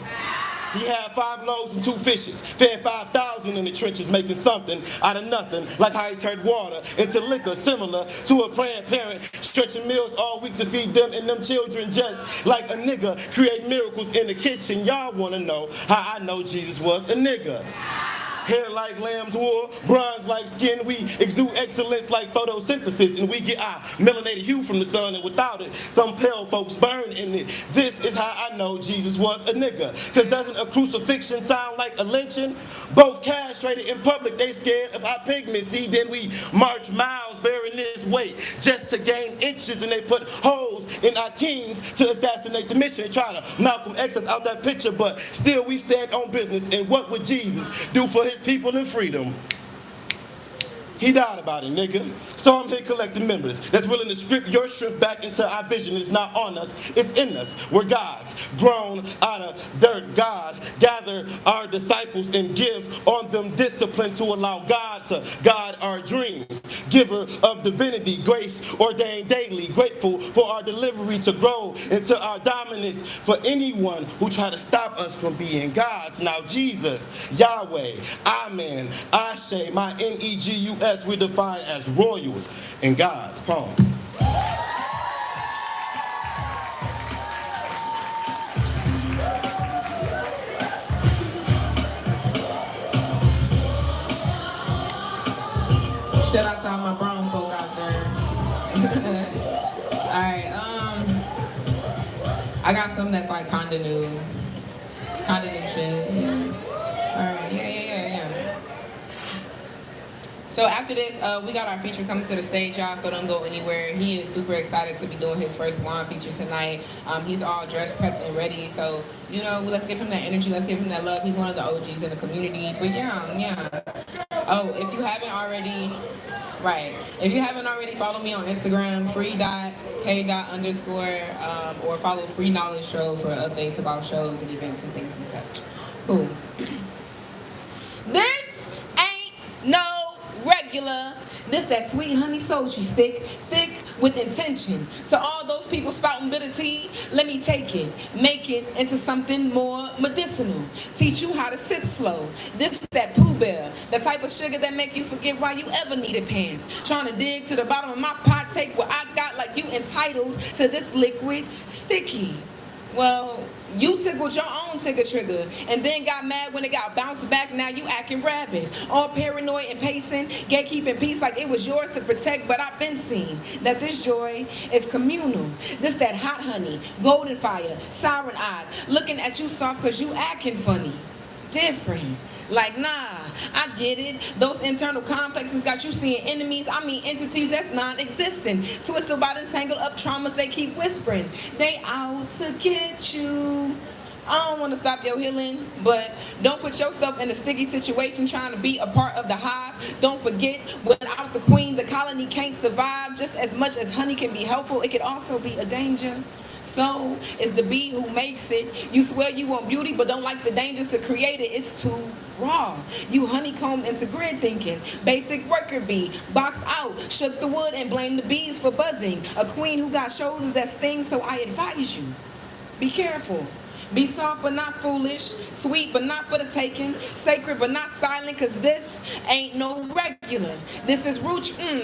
He had 5 loaves and 2 fishes, fed 5,000 in the trenches, making something out of nothing, like how he turned water into liquor, similar to a praying parent, stretching meals all week to feed them and them children, just like a nigga create miracles in the kitchen. Y'all want to know how I know Jesus was a nigga? Hair like lamb's wool, bronze like skin, we exude excellence like photosynthesis, and we get our melanated hue from the sun, and without it, some pale folks burn in it. This is how I know Jesus was a nigga. Cause doesn't a crucifixion sound like a lynching? Both castrated in public, they scared of our pigment. See, then we march miles bearing this weight just to gain inches, and they put holes in our kings to assassinate the mission and try to Malcolm X us out that picture, but still we stand on business. And what would Jesus do for his people in freedom? He died about it, nigga. So I'm here collecting members that's willing to strip your strength back into our vision. It's not on us, it's in us. We're gods, grown out of dirt. God, gather our disciples and give on them discipline to allow God to guide our dreams. Giver of divinity, grace ordained daily. Grateful for our delivery to grow into our dominance. For anyone who try to stop us from being gods. Now Jesus, Yahweh, Amen, Ashe, my Negus, we're defined as royals in God's poem. Shout out to all my brown folk out there. Alright, I got something that's like kinda new shit. Alright, yeah. So after this, we got our feature coming to the stage, y'all, so don't go anywhere. He is super excited to be doing his first Swan feature tonight. He's all dressed, prepped, and ready, so, you know, let's give him that energy, let's give him that love. He's one of the OGs in the community, but yeah. Oh, if you haven't already, follow me on Instagram, free.k._, or follow Free Knowledge Show for updates about shows and events and things and such. Cool. This ain't no regular. This that sweet honey sultry stick, thick with intention. To all those people spouting bitter tea, let me take it, make it into something more medicinal. Teach you how to sip slow. This is that Pooh Bear, the type of sugar that make you forget why you ever needed pants. Trying to dig to the bottom of my pot, take what I got like you entitled to this liquid sticky. Well, you tickled your own ticker trigger and then got mad when it got bounced back. Now you acting rabid, all paranoid and pacing, gatekeeping peace like it was yours to protect. But I've been seen that this joy is communal. This that hot honey, golden fire, siren eyed, looking at you soft cause you acting funny, different. Like, nah, I get it. Those internal complexes got you seeing enemies. I mean entities that's non-existent. Twisted about and tangled up traumas they keep whispering. They out to get you. I don't want to stop your healing, but don't put yourself in a sticky situation trying to be a part of the hive. Don't forget, without the queen, the colony can't survive. Just as much as honey can be helpful, it can also be a danger. So it's the bee who makes it. You swear you want beauty, but don't like the dangers to create it. It's too raw. You honeycomb into grid thinking. Basic worker bee. Box out. Shook the wood and blame the bees for buzzing. A queen who got shoulders that sting, so I advise you. Be careful. Be soft but not foolish, sweet but not for the taking, sacred but not silent, cause this ain't no regular. This is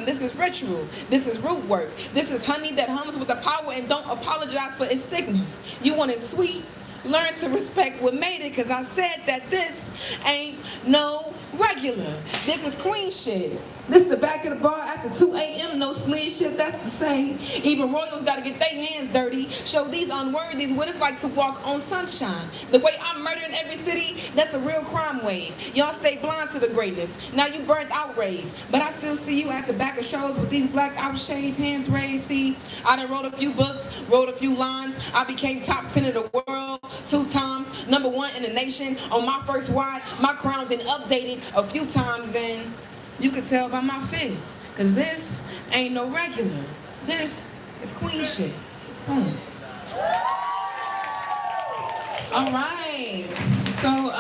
this is ritual, this is root work, this is honey that hums with the power and don't apologize for its thickness. You want it sweet? Learn to respect what made it, cause I said that this ain't no regular. This is queen shit. This the back of the bar after 2 a.m. No sleeve shit, that's the same. Even royals gotta get their hands dirty. Show these unworthies what it's like to walk on sunshine. The way I'm murdering every city, that's a real crime wave. Y'all stay blind to the greatness. Now you burnt out raised. But I still see you at the back of shows with these blacked out shades, hands raised. See, I done wrote a few books, wrote a few lines. I became top 10 in the world 2 times, #1 in the nation. On my first wide, my crown been updated a few times, and you could tell by my fizz, cause this ain't no regular. This is queen shit. All right. So,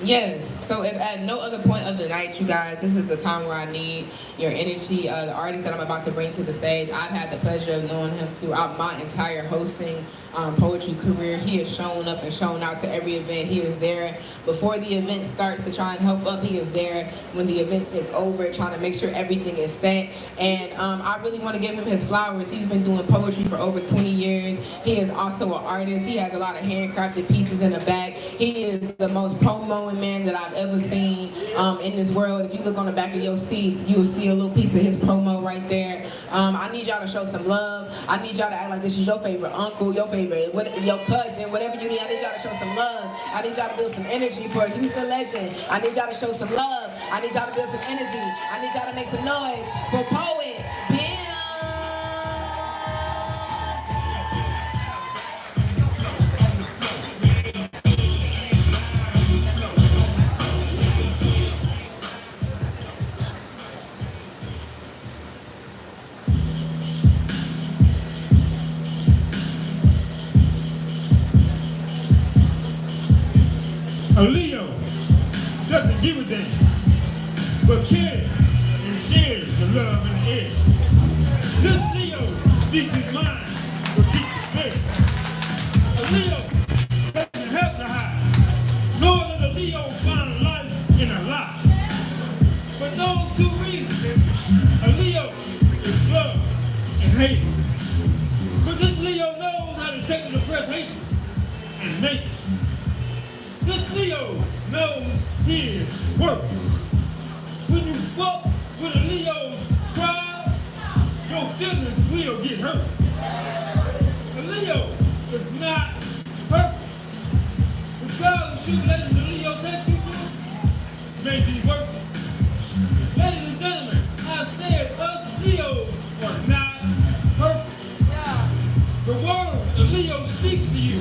yes. So if at no other point of the night, you guys, this is a time where I need your energy. The artist that I'm about to bring to the stage, I've had the pleasure of knowing him throughout my entire hosting poetry career. He has shown up and shown out to every event. He is there before the event starts to try and help up. He is there when the event is over, trying to make sure everything is set. And I really want to give him his flowers. He's been doing poetry for over 20 years. He is also an artist. He has a lot of handcrafted pieces in the back. He is the most promoing man that I've ever seen in this world. If you look on the back of your seats, you will see a little piece of his promo right there. I need y'all to show some love. I need y'all to act like this is your favorite uncle, your favorite, your cousin, whatever you need. I need y'all to show some love. I need y'all to build some energy for a Houston legend. I need y'all to show some love. I need y'all to build some energy. I need y'all to make some noise for Poet, Pimp. A Leo doesn't give a damn, but cares and shares the love in the air. This Leo speaks his mind, but keeps it fair. A Leo doesn't have to hide, nor does a Leo find life in a lie. For those 2 reasons, a Leo is love and hate. But this Leo knows how to take and express hate and make it. This Leo knows his worth. When you fuck with a Leo's pride, your feelings will get hurt. A Leo is not perfect. Regardless of letting the Leo take you through, may be worth it. Ladies and gentlemen, I said us Leos are not perfect. The words a Leo speaks to you,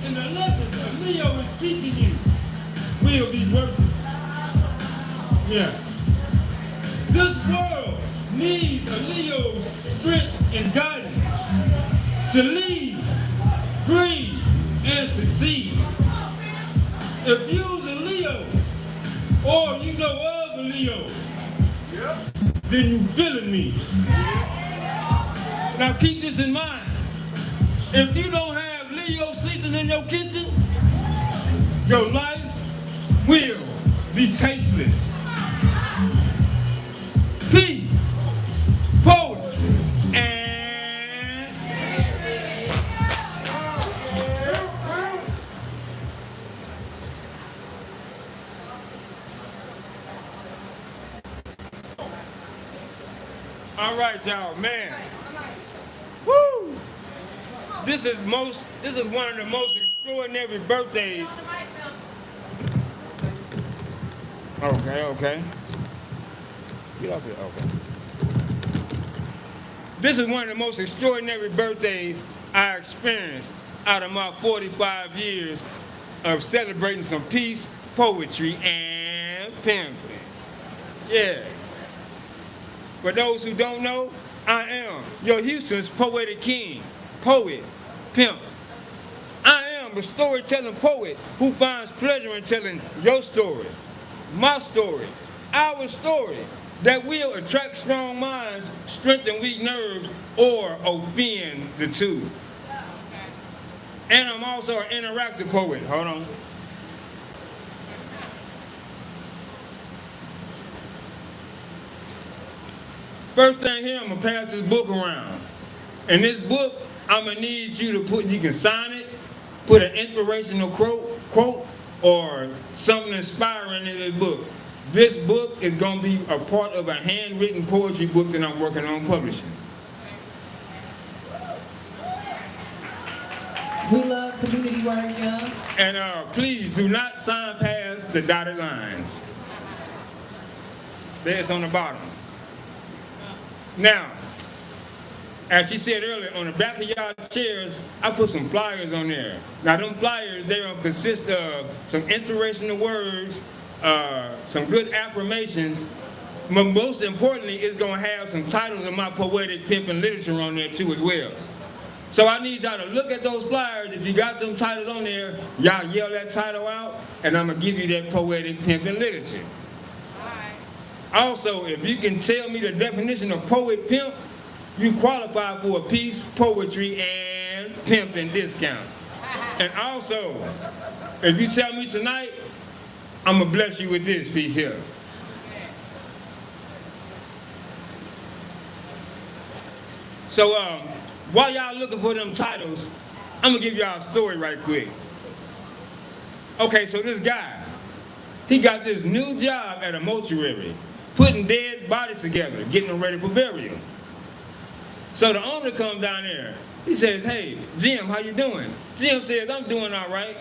and the lessons a Leo is teaching you will be worth it. Yeah. This world needs a Leo's strength and guidance to lead, breathe, and succeed. If you's a Leo, or you know of a Leo, then you feeling me. Now keep this in mind. If you don't have Leo season in your kitchen, your life will be tasteless. Peace, poetry, and all right, y'all, man. Woo! This is one of the most extraordinary birthdays. Okay. Get off here, okay. This is one of the most extraordinary birthdays I experienced out of my 45 years of celebrating some peace, poetry, and pimping. Yeah. For those who don't know, I am your Houston's poetic king, poet, pimp. I am a storytelling poet who finds pleasure in telling your story, my story, our story, that will attract strong minds, strengthen weak nerves, or offend the two. And I'm also an interactive poet. Hold on. First thing here, I'm gonna pass this book around. And this book, I'm gonna need you to put, you can sign it, put an inspirational quote, or something inspiring in this book. This book is gonna be a part of a handwritten poetry book that I'm working on publishing. We love community work, y'all. And please do not sign past the dotted lines. There's on the bottom. Now, as she said earlier, on the back of y'all chairs, I put some flyers on there. Now, them flyers, they're gonna consist of some inspirational words, some good affirmations, but most importantly, it's gonna have some titles of my poetic pimp and literature on there too as well. So I need y'all to look at those flyers. If you got them titles on there, y'all yell that title out, and I'm gonna give you that poetic pimp and literature. Also, if you can tell me the definition of poet pimp, you qualify for a piece, poetry, and pimping discount. And also, if you tell me tonight, I'm gonna bless you with this piece here. So while y'all looking for them titles, I'm gonna give y'all a story right quick. Okay, so this guy, he got this new job at a mortuary, putting dead bodies together, getting them ready for burial. So the owner comes down there. He says, "Hey, Jim, how you doing?" Jim says, "I'm doing all right,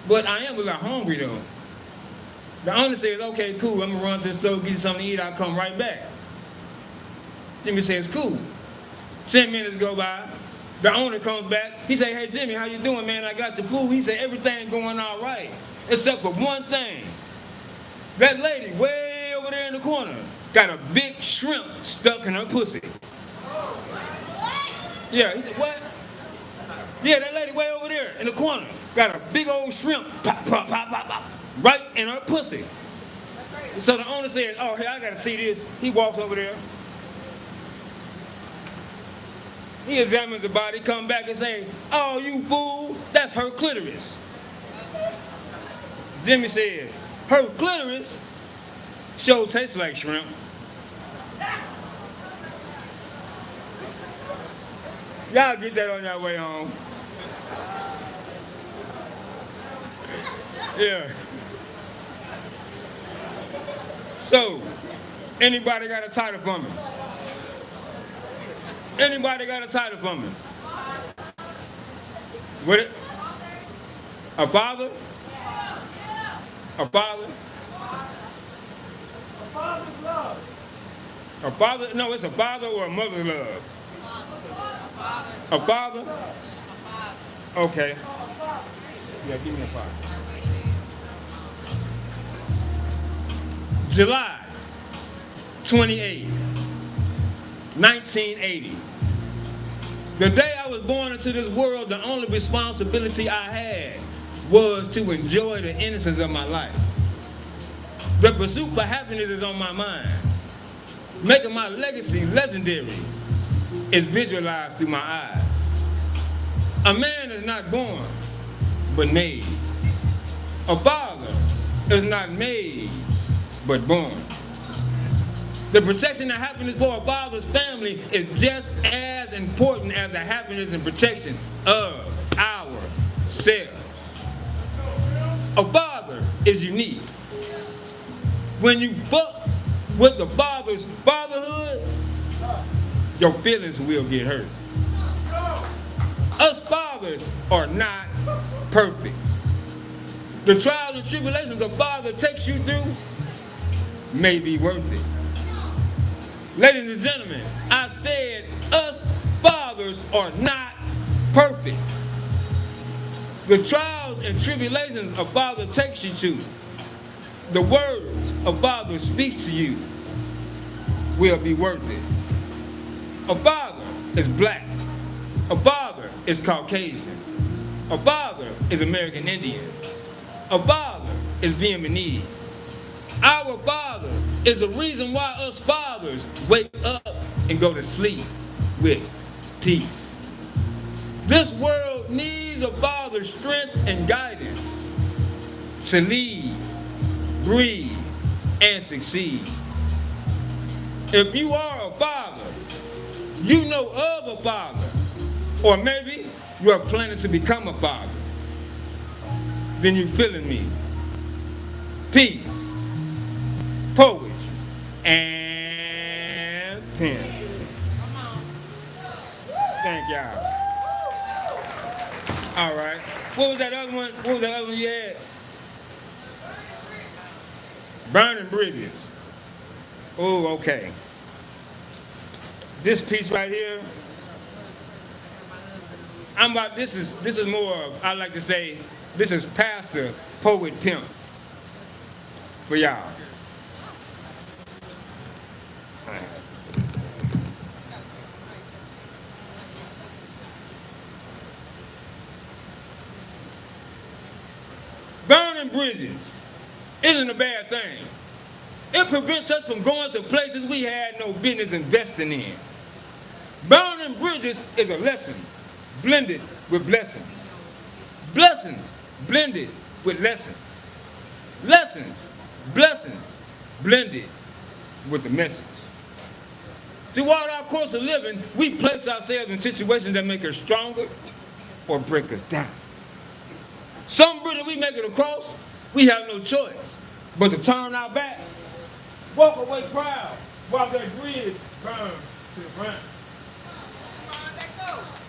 but I am a little hungry though." The owner says, "Okay, cool, I'm gonna run to the store, get you something to eat, I'll come right back." Jimmy says, "Cool." 10 minutes go by. The owner comes back. He say, "Hey, Jimmy, how you doing, man? I got your food." He said, "Everything going all right, except for one thing. That lady way over there in the corner got a big shrimp stuck in her pussy." Yeah, he said, "What?" "Yeah, that lady way over there in the corner got a big old shrimp pop, pop, pop, pop, pop, right in her pussy." So the owner says, "Oh, hey, I gotta see this." He walks over there. He examines the body, come back and say, "Oh, you fool, that's her clitoris." Jimmy said, "Her clitoris sure tastes like shrimp." Y'all get that on your way home. Yeah. So, anybody got a title for me? Anybody got a title for me? With it? A father? A father? A father's love. A father? No, it's a father or a mother's love. A father? Okay. Yeah, give me a father. July 28th, 1980. The day I was born into this world, the only responsibility I had was to enjoy the innocence of my life. The pursuit for happiness is on my mind. Making my legacy legendary is visualized through my eyes. A man is not born, but made. A father is not made, but born. The protection and happiness for a father's family is just as important as the happiness and protection of ourselves. A father is unique. When you fuck with the father's fatherhood, your feelings will get hurt. Us fathers are not perfect. The trials and tribulations a father takes you through may be worth it. Ladies and gentlemen, I said us fathers are not perfect. The trials and tribulations a father takes you to, the words a father speaks to you will be worth it. A father is black. A father is Caucasian. A father is American Indian. A father is Vietnamese. Our father is the reason why us fathers wake up and go to sleep with peace. This world needs a father's strength and guidance to lead, breathe, and succeed. If you are a father, you know of a father, or maybe you are planning to become a father, then you're feeling me. Peace, poetry, and Pimp. Thank y'all. All right. What was that other one? What was that other one you had? Burning Bridges. Oh, okay. This piece right here, this is more of, I like to say, this is Pastor Poet Pimp for y'all. Burning bridges isn't a bad thing. It prevents us from going to places we had no business investing in. Burning bridges is a lesson blended with blessings. Blessings blended with lessons. Lessons, blessings blended with the message. Throughout our course of living, we place ourselves in situations that make us stronger or break us down. Some bridges we make it across, we have no choice but to turn our backs, walk away proud while that bridge burns to the ground.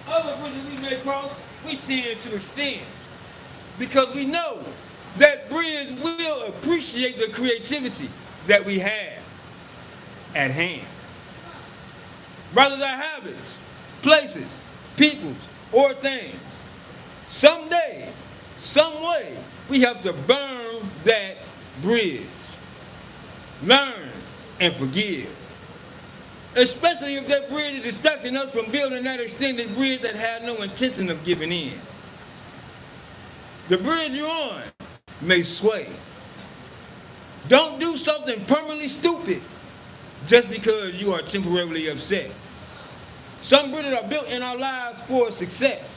Other bridges we may cross, we tend to extend because we know that bridge will appreciate the creativity that we have at hand. Rather than habits, places, peoples, or things, someday, some way, we have to burn that bridge. Learn and forgive. Especially if that bridge is distracting us from building that extended bridge that had no intention of giving in. The bridge you're on may sway. Don't do something permanently stupid just because you are temporarily upset. Some bridges are built in our lives for success.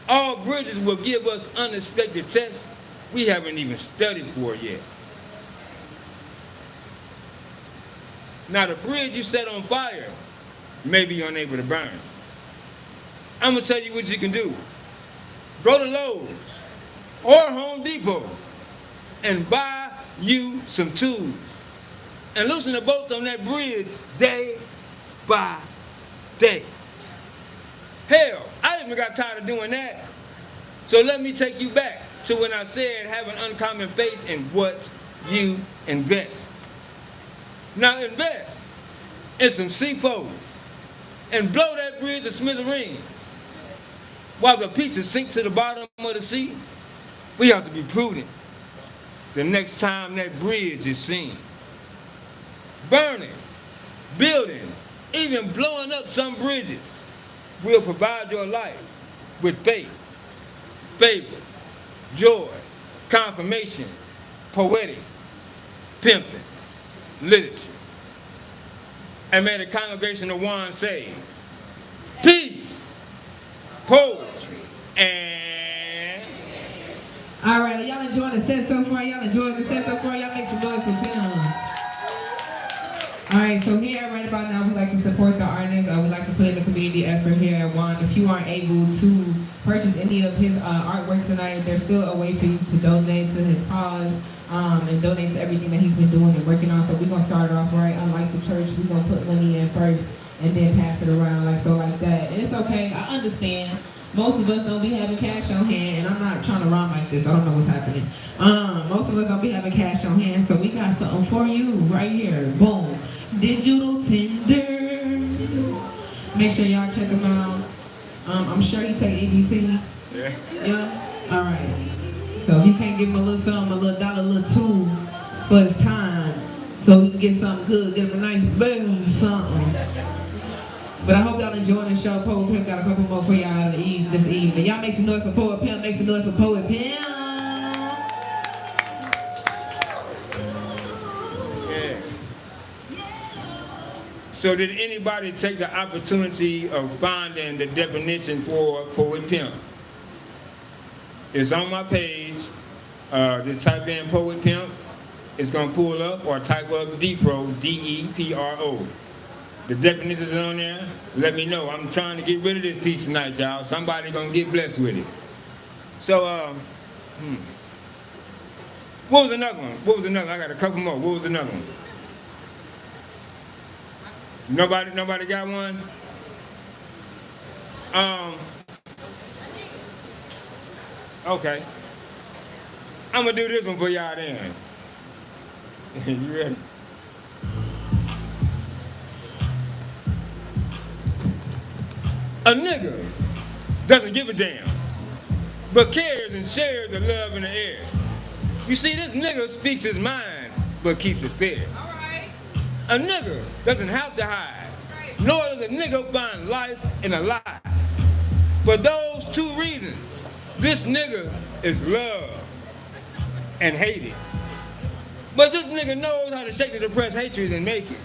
All bridges will give us unexpected tests we haven't even studied for yet. Now the bridge you set on fire may be unable to burn. I'm gonna tell you what you can do. Go to Lowe's or Home Depot and buy you some tools and loosen the bolts on that bridge day by day. Hell, I even got tired of doing that. So let me take you back to when I said have an uncommon faith in what you invest. Now invest in some C4 and blow that bridge to smithereens. While the pieces sink to the bottom of the sea, we have to be prudent the next time that bridge is seen. Burning, building, even blowing up some bridges will provide your life with faith, favor, joy, confirmation, poetic, pimping, literature. And may the congregation of Swan say, peace, poetry, and... All right, are y'all enjoying the set so far? Y'all enjoying the set so far? Y'all make some noise for Pimp. All right, so here right about now, we like to support the artists. We like to put in the community effort here at Swan. If you aren't able to purchase any of his artwork tonight, there's still a way for you to donate to his cause and donate to everything that he's been doing and working on. So we're gonna start off right. Unlike the church, we're gonna put money in first and then pass it around like that. And it's okay, I understand. Most of us don't be having cash on hand, and I'm not trying to rhyme like this. I don't know what's happening. Most of us don't be having cash on hand, so we got something for you right here. Boom. Digital Tinder. Make sure y'all check him out. I'm sure he take EBT. Yeah? All right. So if you can't give him a little something, a little dollar, a little tool for his time, so we can get something good, get him a nice bell or something. But I hope y'all enjoying the show. Poet Pimp got a couple more for y'all this evening. Y'all make some noise for Poet Pimp, make some noise for Poet Pimp. Yeah. So did anybody take the opportunity of finding the definition for Poet Pimp? It's on my page. Just type in Poet Pimp. It's gonna pull up, or type up DPRO, D-E-P-R-O. The definition is on there. Let me know. I'm trying to get rid of this piece tonight, y'all. Somebody gonna get blessed with it. So, what was another one? What was another one? I got a couple more. What was another one? Nobody got one? Okay. I'm gonna do this one for y'all then. You ready? A nigga doesn't give a damn, but cares and shares the love in the air. You see, this nigga speaks his mind, but keeps it fair. A nigga doesn't have to hide, nor does a nigga find life in a lie. For those two reasons, this nigga is loved and hated. But this nigga knows how to shake the depressed hatred and make it.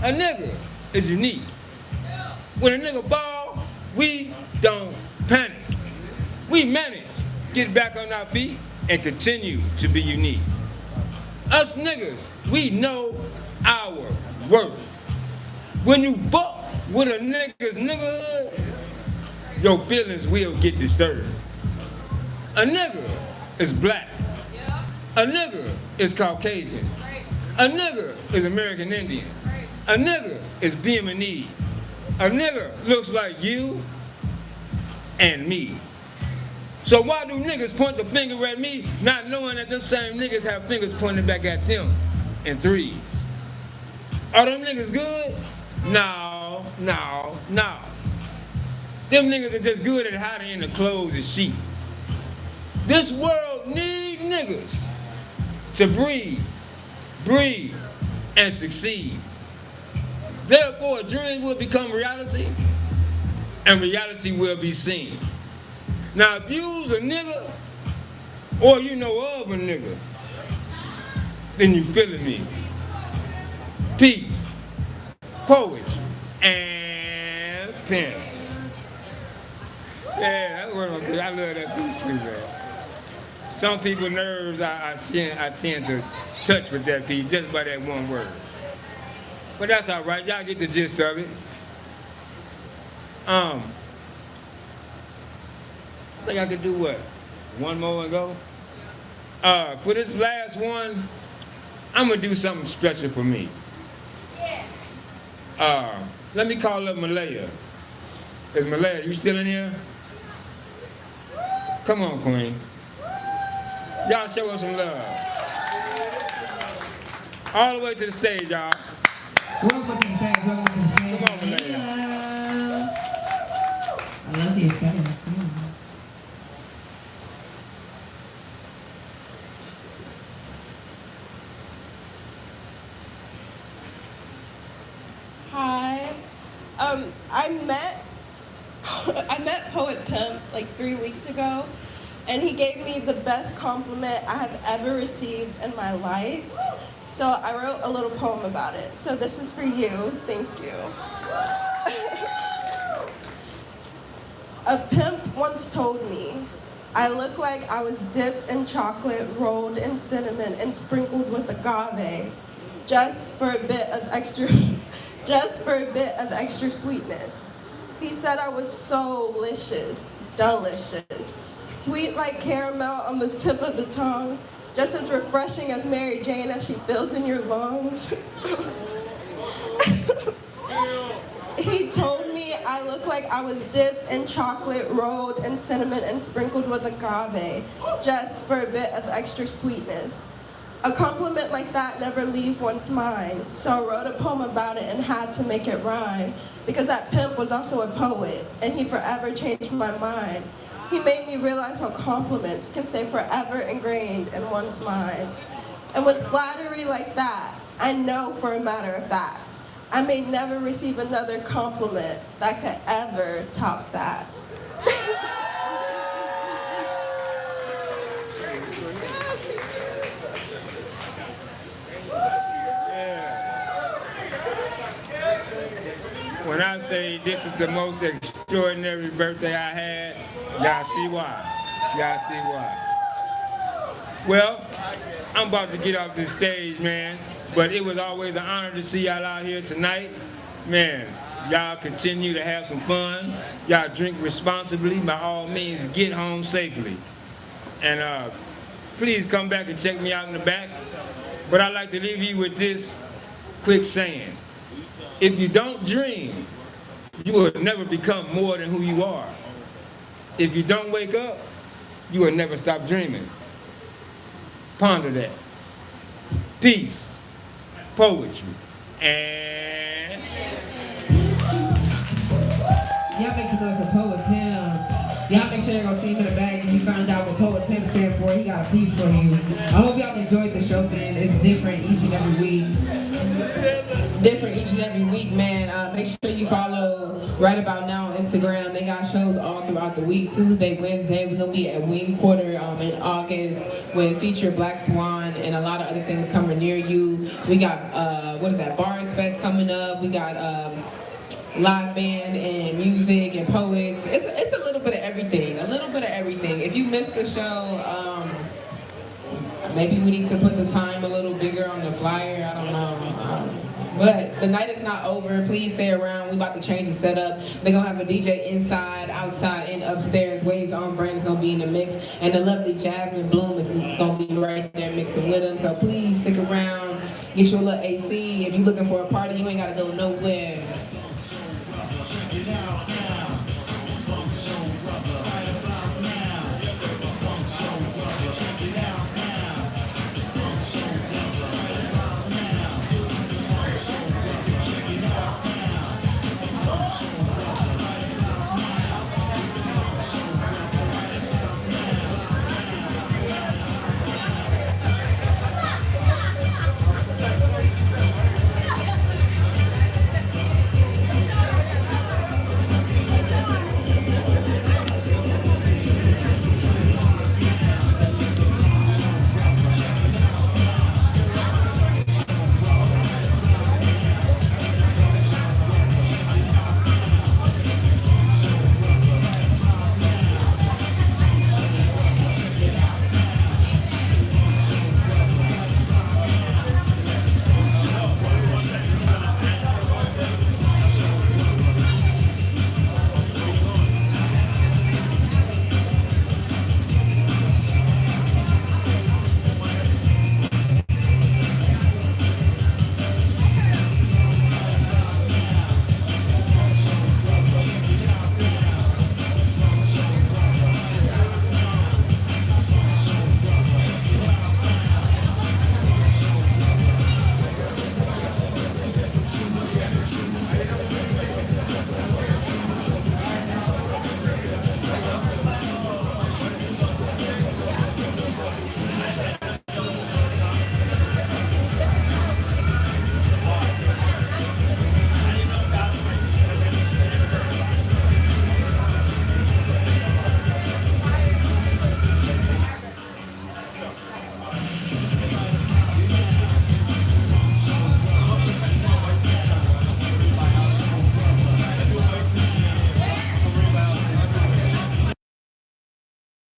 A nigga is unique. When a nigga ball, we don't panic. We manage, get back on our feet, and continue to be unique. Us niggas, we know our worth. When you fuck with a nigga's niggahood, your feelings will get disturbed. A nigga is black. A nigga is Caucasian. A nigga is American Indian. A nigga is Vietnamese. A nigga looks like you and me. So why do niggas point the finger at me, not knowing that them same niggas have fingers pointing back at them in threes? Are them niggas good? No. Them niggas are just good at hiding in the clothes and sheep. This world need niggas to breathe, and succeed. Therefore, dreams will become reality, and reality will be seen. Now, if you's a nigga, or you know of a nigga, then you feeling me. Peace, poetry, and pimp. Yeah, that's what I'm saying. I love that piece too, man. Some people's nerves I tend to touch with that piece just by that one word. But that's all right. Y'all get the gist of it. I think I could do what? One more and go? For this last one, I'm gonna do something special for me. Let me call up Malaya. Is Malaya, you still in here? Come on, Queen. Y'all show us some love. All the way to the stage, y'all. Welcome to the stage, welcome to the stage. Come on, Malaya. I love the aesthetics. Hi. I met Poet Pimp like 3 weeks ago, and he gave me the best compliment I have ever received in my life. So I wrote a little poem about it. So this is for you. Thank you. A pimp once told me, I look like I was dipped in chocolate, rolled in cinnamon, and sprinkled with agave, just for a bit of extra sweetness. He said I was so delicious, sweet like caramel on the tip of the tongue, just as refreshing as Mary Jane as she fills in your lungs. He told me I looked like I was dipped in chocolate, rolled in cinnamon, and sprinkled with agave, just for a bit of extra sweetness. A compliment like that never leaves one's mind, so I wrote a poem about it and had to make it rhyme, because that pimp was also a poet, and he forever changed my mind. He made me realize how compliments can stay forever ingrained in one's mind. And with flattery like that, I know for a matter of fact, I may never receive another compliment that could ever top that. When I say this is the most extraordinary birthday I had, y'all see why. Y'all see why. Well, I'm about to get off this stage, man, but it was always an honor to see y'all out here tonight. Man, y'all continue to have some fun. Y'all drink responsibly. By all means, get home safely. And please come back and check me out in the back. But I'd like to leave you with this quick saying. If you don't dream, you will never become more than who you are. If you don't wake up, you will never stop dreaming. Ponder that. Peace, poetry, and... Y'all make some noise for Poet Pimp. Y'all make sure y'all go see him in the bag because he found out what Poet Pimp stands for. He got a piece for you. I hope y'all enjoyed the show, man. It's different each and every week. Different each and every week, man. Make sure you follow right about now on Instagram. They got shows all throughout the week. Tuesday, Wednesday, we're gonna be at Wing Quarter in August with feature Black Swan and a lot of other things coming near you. We got what is that? Bars Fest coming up. We got live band and music and poets. It's a little bit of everything. A little bit of everything. If you missed the show, maybe we need to put the time a little bigger on the flyer. I don't know. But the night is not over. Please stay around. We about to change the setup. They're gonna have a DJ inside, outside, and upstairs. Waves on Brand is gonna be in the mix, and the lovely Jasmine Bloom is gonna be right there mixing with them. So please stick around. Get your little AC. If you're looking for a party, you ain't gotta go nowhere.